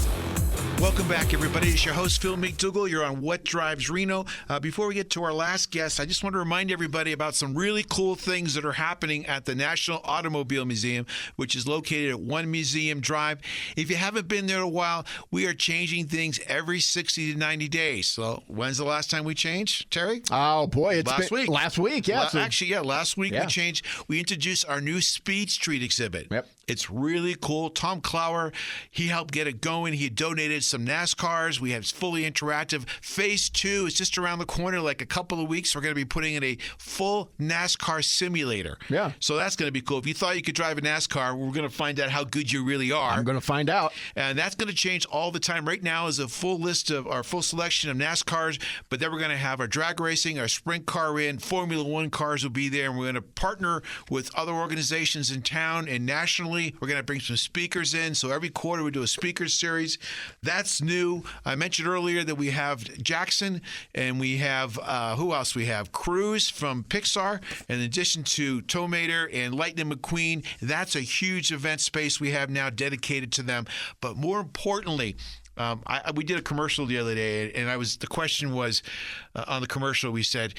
Welcome back, everybody. It's your host, Phil McDougall. You're on What Drives Reno. Before we get to our last guest, I just want to remind everybody about some really cool things that are happening at the National Automobile Museum, which is located at 1 Museum Drive. If you haven't been there in a while, we are changing things every 60 to 90 days. So when's the last time we changed, Terry? Oh, boy. It's last week. Last week, yeah. Last week we changed. We introduced our new Speed Street exhibit. Yep. It's really cool. Tom Clower, he helped get it going. He donated some NASCARs. We have fully interactive. Phase 2 is just around the corner, like a couple of weeks. We're going to be putting in a full NASCAR simulator. Yeah. So that's going to be cool. If you thought you could drive a NASCAR, we're going to find out how good you really are. I'm going to find out. And that's going to change all the time. Right now is a full list of our full selection of NASCARs, but then we're going to have our drag racing, our sprint car in, Formula One cars will be there, and we're going to partner with other organizations in town and nationally. We're going to bring some speakers in. So every quarter we do a speakers series. That's new. I mentioned earlier that we have Jackson, and we have, who else we have? Cruz from Pixar, in addition to Tomater and Lightning McQueen. That's a huge event space we have now dedicated to them. But more importantly, we did a commercial the other day, and the question was on the commercial. We said,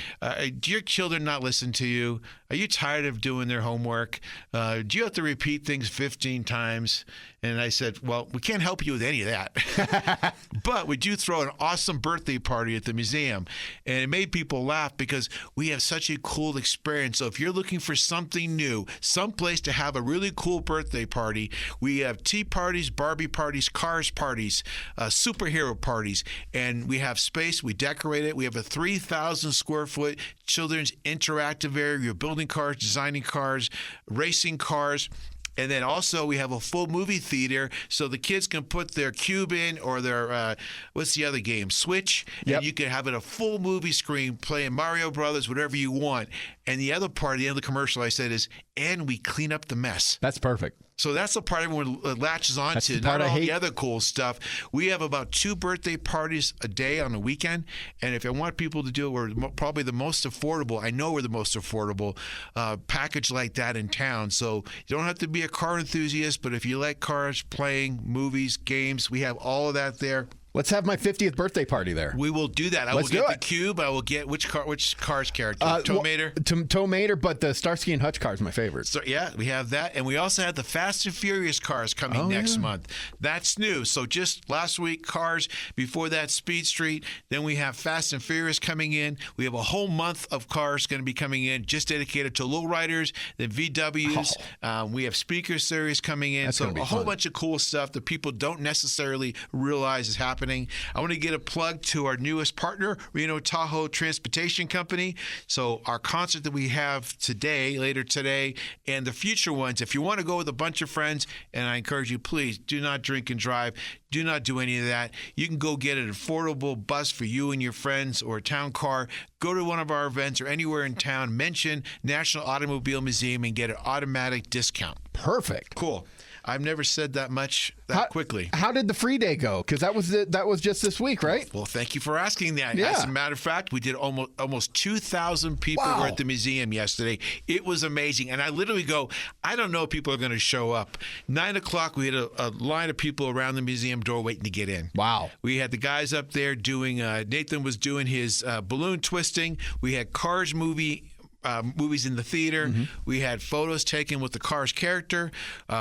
"Do your children not listen to you? Are you tired of doing their homework? Do you have to repeat things 15 times?" And I said, "Well, we can't help you with any of that, but we do throw an awesome birthday party at the museum," and it made people laugh because we have such a cool experience. So if you're looking for something new, some place to have a really cool birthday party, we have tea parties, Barbie parties, cars parties, superhero parties, and we have space. We decorate it. We have a 3,000 square foot children's interactive area. You're building cars, designing cars, racing cars. And then also we have a full movie theater so the kids can put their cube in or their, what's the other game, Switch, and you can have it a full movie screen playing Mario Brothers, whatever you want. And the other part, the end of the commercial I said is, and we clean up the mess. That's perfect. So that's the part everyone latches on to, not all the other cool stuff. We have about 2 birthday parties a day on the weekend, and if I want people to do it, we're probably the most affordable. I know we're the most affordable package like that in town. So you don't have to be a car enthusiast, but if you like cars, playing, movies, games, we have all of that there. Let's have my 50th birthday party there. We will do that. I will get the cube. I will get which car's character? Tomater? Tomater, but the Starsky and Hutch car is my favorite. So, yeah, we have that. And we also have the Fast and Furious cars coming next month. That's new. So just last week, cars. Before that, Speed Street. Then we have Fast and Furious coming in. We have a whole month of cars going to be coming in just dedicated to lowriders, the VWs. We have speaker series coming in. That's so a whole bunch of cool stuff that people don't necessarily realize is happening. I want to get a plug to our newest partner, Reno Tahoe Transportation Company. So our concert that we have today, later today, and the future ones, if you want to go with a bunch of friends, and I encourage you, please do not drink and drive. Do not do any of that. You can go get an affordable bus for you and your friends or a town car. Go to one of our events or anywhere in town. Mention National Automobile Museum and get an automatic discount. Perfect. Cool. I've never said that much quickly. How did the free day go? Because that was just this week, right? Well, thank you for asking that. Yeah. As a matter of fact, we did almost 2,000 people were at the museum yesterday. It was amazing. And I literally go, I don't know if people are going to show up. 9 o'clock, we had a line of people around the museum door waiting to get in. Wow. We had the guys up there doing, Nathan was doing his balloon twisting. We had Cars movies in the theater. Mm-hmm. We had photos taken with the Cars character.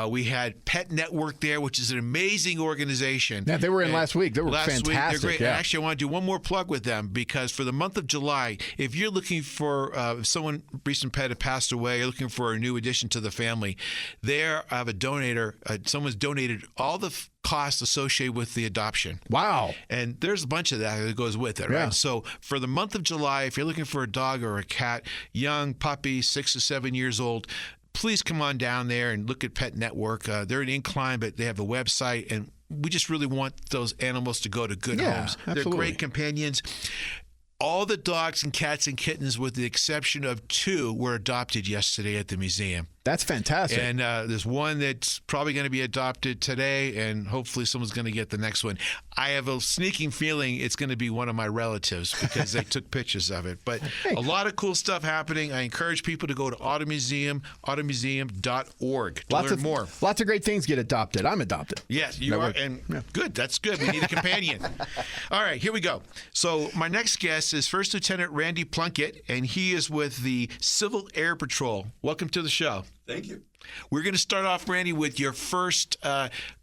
We had Pet Network there, which is an amazing organization. Yeah, they were in last week. They were fantastic. They're great. Yeah. And actually, I want to do one more plug with them because for the month of July, if you're looking for someone, recent pet had passed away, you're looking for a new addition to the family, there I have a donator. Someone's donated all the costs associated with the adoption. Wow. And there's a bunch of that goes with it, right? Yeah. So for the month of July, if you're looking for a dog or a cat, young puppy, 6 to 7 years old, please come on down there and look at Pet Network. They're an incline, but they have a website, and we just really want those animals to go to good homes. Absolutely. They're great companions. All the dogs and cats and kittens, with the exception of 2, were adopted yesterday at the museum. That's fantastic. And there's one that's probably going to be adopted today, and hopefully someone's going to get the next one. I have a sneaking feeling it's going to be one of my relatives because they took pictures of it. But a lot of cool stuff happening. I encourage people to go to automuseum.org to learn more. Lots of great things get adopted. I'm adopted. Yes, you are. And good. That's good. We need a companion. All right, here we go. So my next guest is First Lieutenant Randy Plunkett, and he is with the Civil Air Patrol. Welcome to the show. Thank you. We're going to start off, Randy, with your first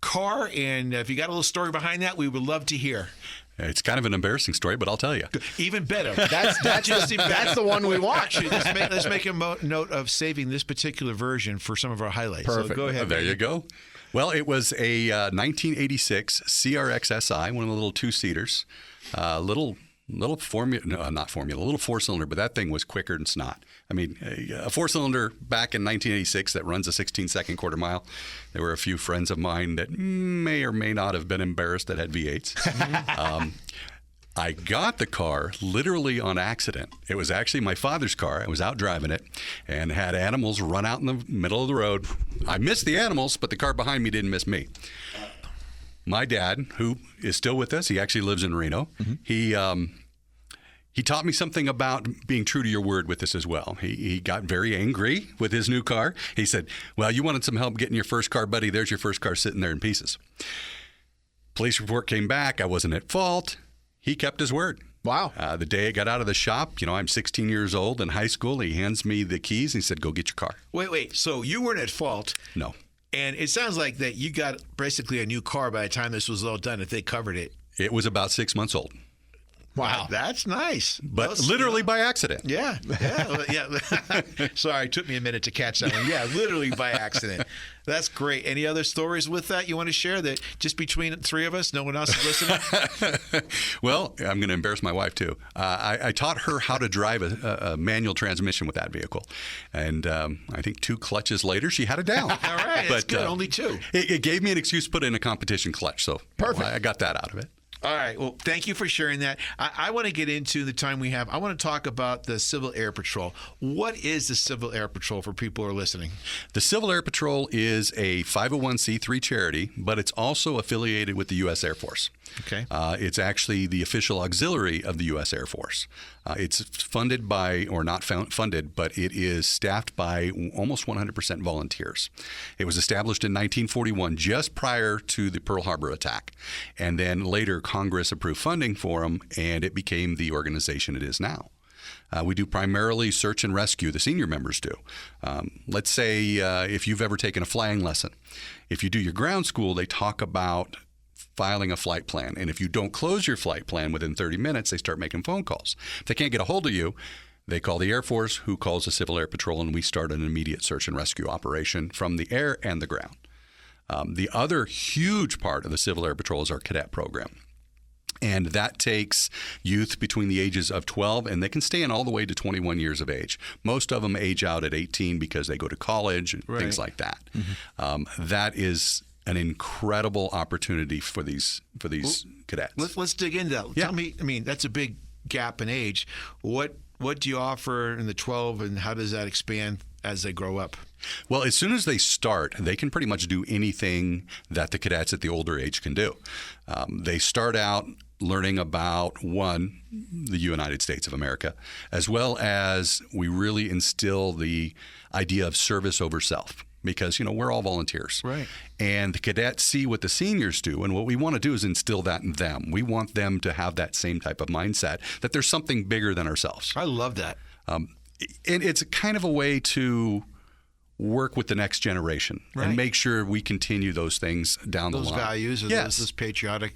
car, and if you got a little story behind that, we would love to hear. It's kind of an embarrassing story, but I'll tell you. Even better. That's the one we want. Actually, let's make a note of saving this particular version for some of our highlights. Perfect. So go ahead. There you go. Well, it was a 1986 CRX SI, one of the little two-seaters, little four-cylinder, but that thing was quicker than snot. I mean, a four-cylinder back in 1986 that runs a 16-second quarter mile. There were a few friends of mine that may or may not have been embarrassed that had V8s. I got the car literally on accident. It was actually my father's car. I was out driving it and had animals run out in the middle of the road. I missed the animals, but the car behind me didn't miss me. My dad, who is still with us, he actually lives in Reno. Mm-hmm. He taught me something about being true to your word with this as well. He got very angry with his new car. He said, well, you wanted some help getting your first car, buddy. There's your first car sitting there in pieces. Police report came back. I wasn't at fault. He kept his word. Wow. The day I got out of the shop, I'm 16 years old in high school. He hands me the keys and he said, go get your car. Wait. So you weren't at fault? No. And it sounds like that you got basically a new car by the time this was all done, if they covered it. It was about 6 months old. Wow. That's nice. But literally by accident. Yeah. Sorry, it took me a minute to catch that one. Yeah, literally by accident. That's great. Any other stories with that you want to share that just between the three of us, no one else is listening? Well, I'm going to embarrass my wife too. I taught her how to drive a manual transmission with that vehicle. And I think 2 clutches later, she had it down. All right, that's good. Only 2. It gave me an excuse to put in a competition clutch. So perfect. I got that out of it. All right. Well, thank you for sharing that. I want to get into the time we have. I want to talk about the Civil Air Patrol. What is the Civil Air Patrol for people who are listening? The Civil Air Patrol is a 501c3 charity, but it's also affiliated with the U.S. Air Force. Okay. It's actually the official auxiliary of the U.S. Air Force. It's funded by, or not funded, but it is staffed by almost 100% volunteers. It was established in 1941, just prior to the Pearl Harbor attack. And then later, Congress approved funding for them, and it became the organization it is now. We do primarily search and rescue. The senior members do. Let's say if you've ever taken a flying lesson, if you do your ground school, they talk about filing a flight plan. And if you don't close your flight plan within 30 minutes, they start making phone calls. If they can't get a hold of you, they call the Air Force, who calls the Civil Air Patrol, and we start an immediate search and rescue operation from the air and the ground. The other huge part of the Civil Air Patrol is our cadet program. And that takes youth between the ages of 12, and they can stay in all the way to 21 years of age. Most of them age out at 18 because they go to college and things like that. Mm-hmm. That is an incredible opportunity for these cadets. Let's dig into that. Yeah. Tell me, that's a big gap in age. What do you offer in the 12, and how does that expand as they grow up? Well, as soon as they start, they can pretty much do anything that the cadets at the older age can do. They start out learning about, the United States of America, as well as we really instill the idea of service over self. Because, we're all volunteers. Right. And the cadets see what the seniors do. And what we want to do is instill that in them. We want them to have that same type of mindset, that there's something bigger than ourselves. I love that. And it's kind of a way to work with the next generation and make sure we continue those things down the line. Those values, or those patriotic,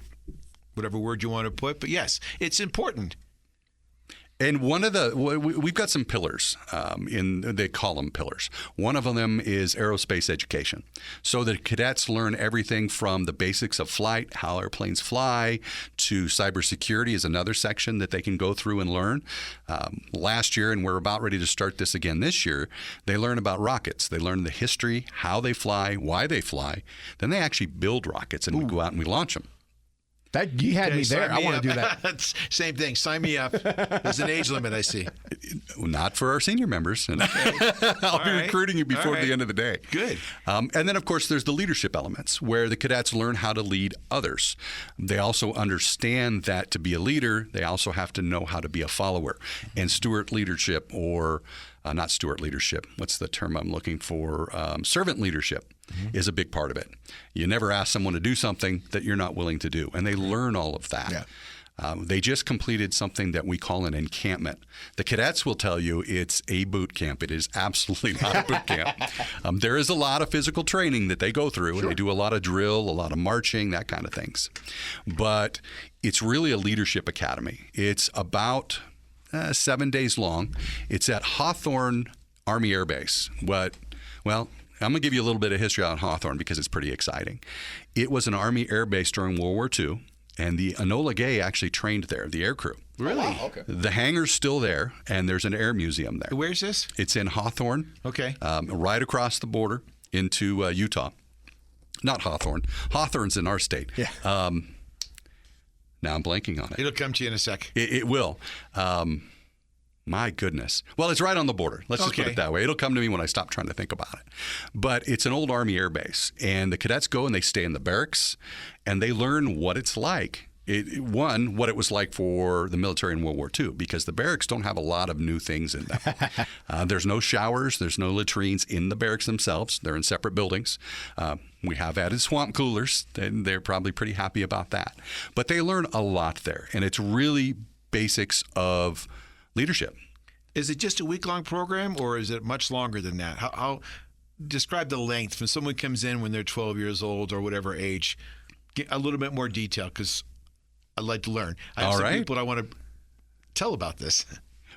whatever word you want to put. But yes, it's important. And we've got some pillars, they call them pillars. One of them is aerospace education. So the cadets learn everything from the basics of flight, how airplanes fly, to cybersecurity is another section that they can go through and learn. Last year, and we're about ready to start this again this year, they learn about rockets. They learn the history, how they fly, why they fly. Then they actually build rockets, and we go out and we launch them. That you had me there. I want to do that. That's same thing. Sign me up. There's an age limit, I see. Not for our senior members. And I'll be recruiting you before the end of the day. Good. And then, of course, there's the leadership elements where the cadets learn how to lead others. They also understand that to be a leader, they also have to know how to be a follower. And steward leadership, or not steward leadership, what's the term I'm looking for? Servant leadership is a big part of it. You never ask someone to do something that you're not willing to do. And they learn all of that. Yeah. They just completed something that we call an encampment. The cadets will tell you it's a boot camp. It is absolutely not a boot camp. There is a lot of physical training that they go through, and they do a lot of drill, a lot of marching, that kind of things. But it's really a leadership academy. It's about 7 days long. It's at Hawthorne Army Air Base. Well, I'm going to give you a little bit of history on Hawthorne because it's pretty exciting. It was an Army air base during World War II, and the Enola Gay actually trained there, the air crew. Really? Oh, wow. Okay. The hangar's still there, and there's an air museum there. Where's this? It's in Hawthorne. Okay. Right across the border into Utah. Not Hawthorne. Hawthorne's in our state. Yeah. Now I'm blanking on it. It'll come to you in a sec. It will. My goodness. Well, it's right on the border. Let's just put it that way. It'll come to me when I stop trying to think about it. But it's an old Army air base, and the cadets go and they stay in the barracks, and they learn what it's like. What it was like for the military in World War II, because the barracks don't have a lot of new things in them. There's no showers. There's no latrines in the barracks themselves. They're in separate buildings. We have added swamp coolers, and they're probably pretty happy about that. But they learn a lot there, and it's really basics of leadership. Is it just a week-long program, or is it much longer than that? How describe the length when someone comes in when they're 12 years old or whatever age? Get a little bit more detail, because I'd like to learn. I have some people I want to tell about this.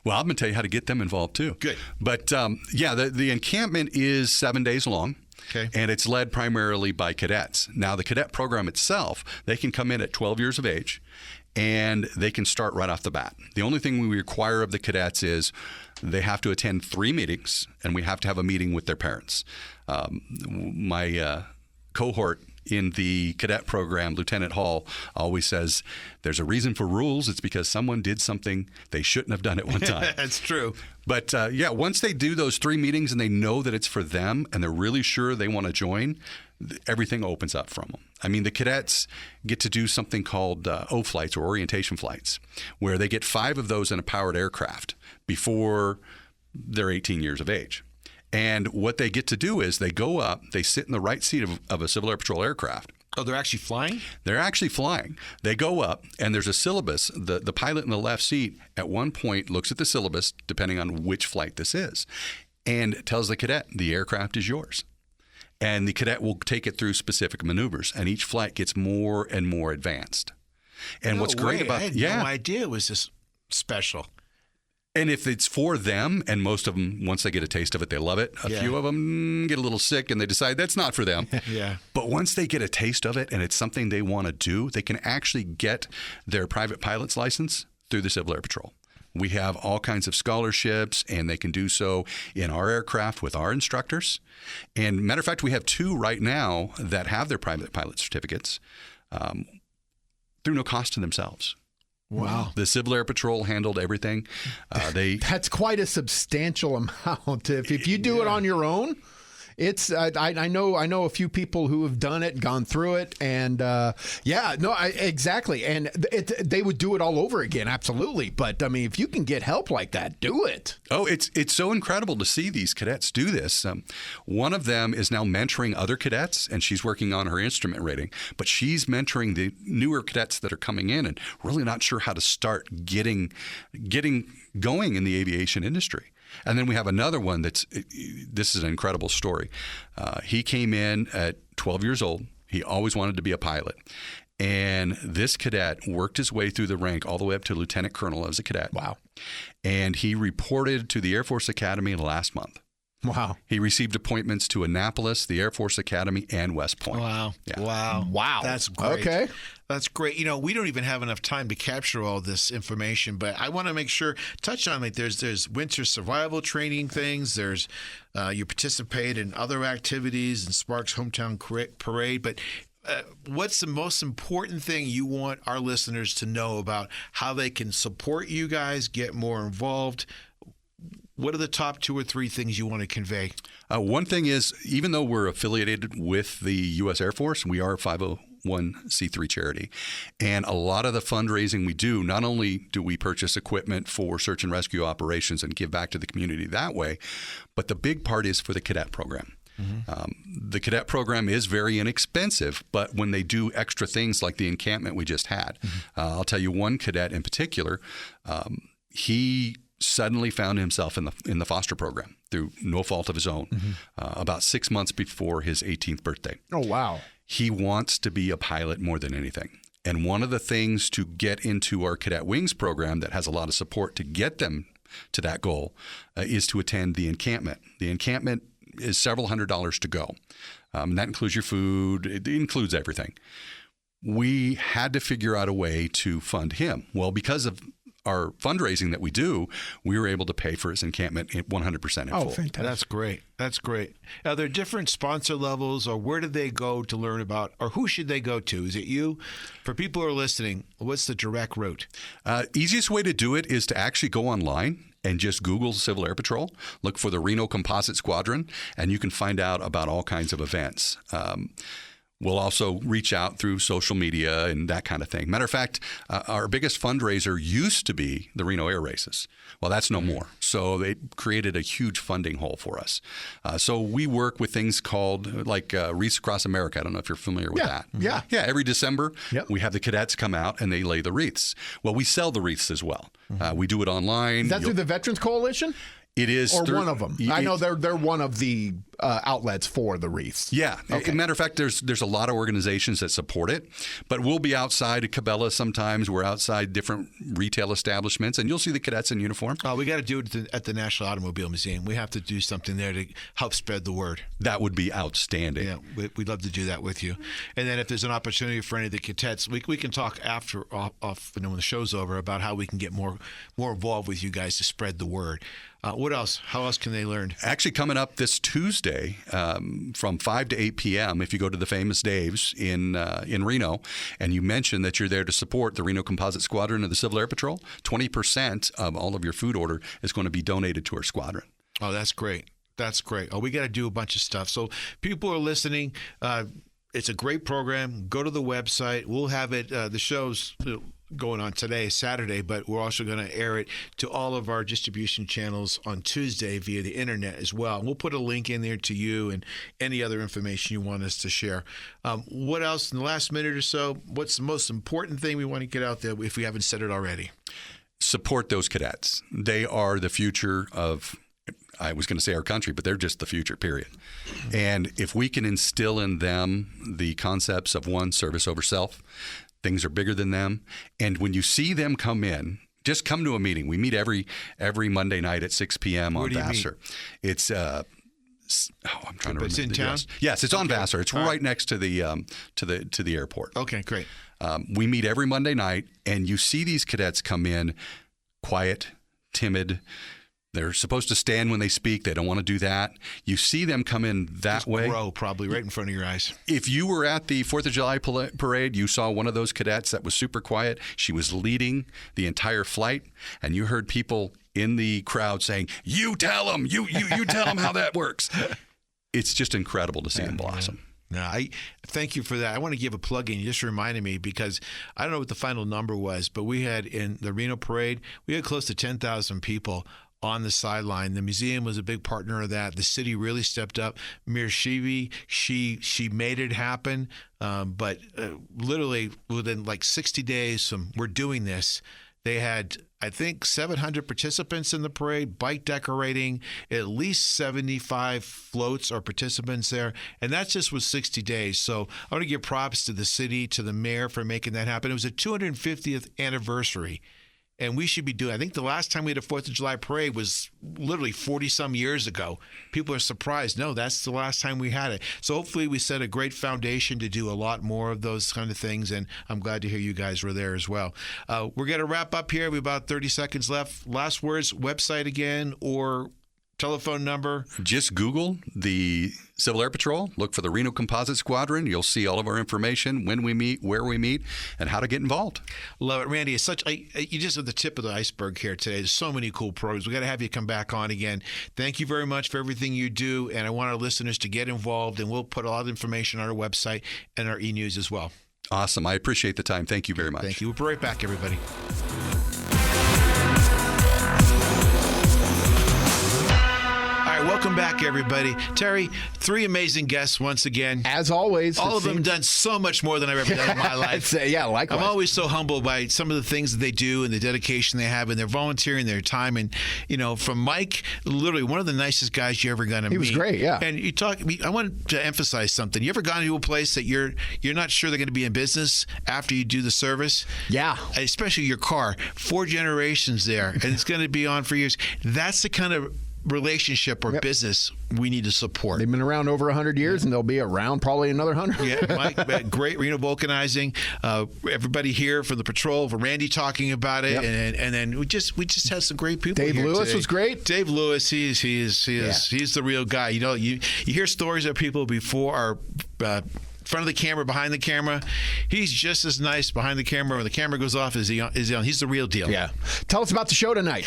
Well, I'm going to tell you how to get them involved too. Good. But the encampment is 7 days long. Okay. And it's led primarily by cadets. Now, the cadet program itself, they can come in at 12 years of age, and they can start right off the bat. The only thing we require of the cadets is they have to attend 3 meetings, and we have to have a meeting with their parents. My cohort in the cadet program, Lieutenant Hall, always says there's a reason for rules. It's because someone did something they shouldn't have done at one time. That's true. But once they do those 3 meetings and they know that it's for them and they're really sure they want to join, everything opens up from them. I mean, the cadets get to do something called O flights, or orientation flights, where they get 5 of those in a powered aircraft before they're 18 years of age. And what they get to do is they go up, they sit in the right seat of a Civil Air Patrol aircraft. Oh, they're actually flying? They're actually flying. They go up, and there's a syllabus. The pilot in the left seat at one point looks at the syllabus, depending on which flight this is, and tells the cadet, the aircraft is yours. And the cadet will take it through specific maneuvers, and each flight gets more and more advanced. And what's great about I had no idea it was this special. And if it's for them, and most of them, once they get a taste of it, they love it. A few of them get a little sick and they decide that's not for them. Yeah. But once they get a taste of it and it's something they want to do, they can actually get their private pilot's license through the Civil Air Patrol. We have all kinds of scholarships, and they can do so in our aircraft with our instructors. And matter of fact, we have 2 right now that have their private pilot certificates through no cost to themselves. Wow. The Civil Air Patrol handled everything. That's quite a substantial amount. If you do it on your own, it's I know a few people who have done it, gone through it, and exactly. And they would do it all over again, absolutely. But I mean, if you can get help like that, do it. Oh, it's so incredible to see these cadets do this. One of them is now mentoring other cadets, and she's working on her instrument rating. But she's mentoring the newer cadets that are coming in and really not sure how to start getting going in the aviation industry. And then we have another one this is an incredible story. He came in at 12 years old. He always wanted to be a pilot. And this cadet worked his way through the rank all the way up to lieutenant colonel as a cadet. Wow. And he reported to the Air Force Academy last month. Wow. He received appointments to Annapolis, the Air Force Academy, and West Point. Wow. Yeah. Wow. That's great. Okay. That's great. You know, we don't even have enough time to capture all this information, but I want to make sure, touch on, like, there's winter survival training things. There's, you participate in other activities and Sparks Hometown Parade, but what's the most important thing you want our listeners to know about how they can support you guys, get more involved? What are the top 2 or 3 things you want to convey? One thing is, even though we're affiliated with the U.S. Air Force, we are a 501c3 charity. And a lot of the fundraising we do, not only do we purchase equipment for search and rescue operations and give back to the community that way, but the big part is for the cadet program. The cadet program is very inexpensive, but when they do extra things like the encampment we just had, I'll tell you one cadet in particular, he suddenly found himself in the foster program through no fault of his own, about 6 months before his 18th birthday. Oh, wow. He wants to be a pilot more than anything. And one of the things to get into our Cadet Wings program that has a lot of support to get them to that goal is to attend the encampment. The encampment is several $100s to go. And that includes your food. It includes everything. We had to figure out a way to fund him. Well, because of our fundraising that we do, we were able to pay for his encampment 100% in full. Oh, fantastic. That's great. That's great. Are there different sponsor levels, or where do they go to learn about, or who should they go to? Is it you? For people who are listening, what's the direct route? Easiest way to do it is to actually go online and just Google Civil Air Patrol, look for the Reno Composite Squadron, and you can find out about all kinds of events. We'll also reach out through social media and that kind of thing. Matter of fact, our biggest fundraiser used to be the Reno Air Races. Well, that's no more. So they created a huge funding hole for us. So we work with things called like Wreaths Across America. I don't know if you're familiar with that. Yeah. Yeah, every December, Yep. we have the cadets come out and they lay the wreaths. Well, we sell the wreaths as well. We do it online. Is that through the Veterans Coalition? It is Or through, one of them? I know they're one of the outlets for the wreaths. Yeah. Okay. Matter of fact, there's a lot of organizations that support it, but we'll be outside at Cabela sometimes. We're outside different retail establishments, and you'll see the cadets in uniform. We got to do it at the National Automobile Museum. We have to do something there to help spread the word. That would be outstanding. Yeah, we'd love to do that with you. And then if there's an opportunity for any of the cadets, we can talk after off when the show's over about how we can get more involved with you guys to spread the word. What else? How else can they learn? Actually, coming up this Tuesday from 5 to 8 p.m., if you go to the Famous Dave's in Reno and you mention that you're there to support the Reno Composite Squadron of the Civil Air Patrol, 20% of all of your food order is going to be donated to our squadron. Oh, that's great. That's great. We got to do a bunch of stuff. So people are listening. It's a great program. Go to the website. We'll have it. The show's going on today, Saturday, but we're also going to air it to all of our distribution channels on Tuesday via the internet as well. We'll put a link in there to you and any other information you want us to share. What else in the last minute or so? What's the most important thing we want to get out there if we haven't said it already? Support those cadets. They are the future of, I was going to say our country, but they're just the future, period. And if we can instill in them the concepts of one, service over self, things are bigger than them. And when you see them come in, just come to a meeting. We meet every Monday night at 6 p.m. on Vassar. It's I'm trying to remember. It's in town? Yes, it's on Vassar. It's right next to the to the airport. Okay, great. We meet every Monday night, and you see these cadets come in quiet, timid. They're supposed to stand when they speak. They don't want to do that. You see them come in that way. Grow probably right in front of your eyes. If you were at the 4th of July parade, you saw one of those cadets that was super quiet. She was leading the entire flight, and you heard people in the crowd saying, "You tell them, you tell them how that works." It's just incredible to see them blossom. No, I thank you for that. I want to give a plug in. You just reminded me because I don't know what the final number was, but we had in the Reno parade, we had close to 10,000 people on the sideline. The museum was a big partner of that. The city really stepped up. Mir Shivi, she made it happen. But literally within like 60 days from we're doing this, they had, I think, 700 participants in the parade, bike decorating, at least 75 floats or participants there. And that's just with 60 days. So I want to give props to the city, to the mayor for making that happen. It was a 250th anniversary. And we should be doing, I think the last time we had a 4th of July parade was literally 40-some years ago. People are surprised. No, that's the last time we had it. So hopefully we set a great foundation to do a lot more of those kind of things. And I'm glad to hear you guys were there as well. We're going to wrap up here. We have about 30 seconds left. Last words, website again, or telephone number. Just Google the Civil Air Patrol. Look for the Reno Composite Squadron. You'll see all of our information, when we meet, where we meet, and how to get involved. Love it, Randy. It's such you just at the tip of the iceberg here today. There's so many cool programs. We got to have you come back on again. Thank you very much for everything you do, and I want our listeners to get involved. And we'll put a lot of information on our website and our e-news as well. Awesome. I appreciate the time. Thank you very much. Thank you. We'll be right back, everybody. All right, welcome back, everybody. Terry, 3 amazing guests once again. As always. All of them done so much more than I've ever done in my life. Yeah, likewise. I'm always so humbled by some of the things that they do and the dedication they have, and they're volunteering their time. And, from Mike, literally one of the nicest guys you're ever going to meet. He was great, yeah. And I want to emphasize something. You ever gone to a place that you're not sure they're going to be in business after you do the service? Yeah. Especially your car. 4 generations there, and it's going to be on for years. That's the kind of relationship or business we need to support. They've been around over 100 years, and they'll be around probably another 100. Yeah, Mike, great Reno Vulcanizing. Everybody here from the patrol, for Randy talking about it, and then we just had some great people. Dave here Lewis today. was great. Dave Lewis, he's the real guy. You hear stories of people before our front of the camera, behind the camera. He's just as nice behind the camera when the camera goes off as he on. He's the real deal. Yeah. Tell us about the show tonight.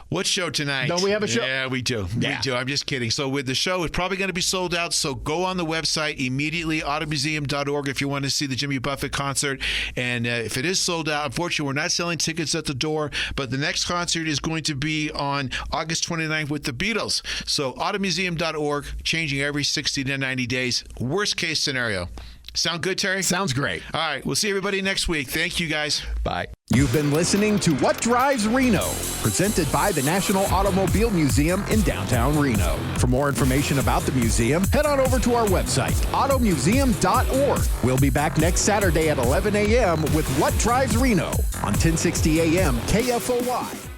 What show tonight? Don't we have a show? Yeah, we do. Yeah. We do. I'm just kidding. So with the show, it's probably going to be sold out. So go on the website immediately, automuseum.org, if you want to see the Jimmy Buffett concert. And if it is sold out, unfortunately, we're not selling tickets at the door. But the next concert is going to be on August 29th with the Beatles. So automuseum.org, changing every 60 to 90 days. Worst case scenario. Sound good, Terry? Sounds great. All right. We'll see everybody next week. Thank you, guys. Bye. You've been listening to What Drives Reno, presented by the National Automobile Museum in downtown Reno. For more information about the museum, head on over to our website, automuseum.org. We'll be back next Saturday at 11 a.m. with What Drives Reno on 1060 a.m. KFOY.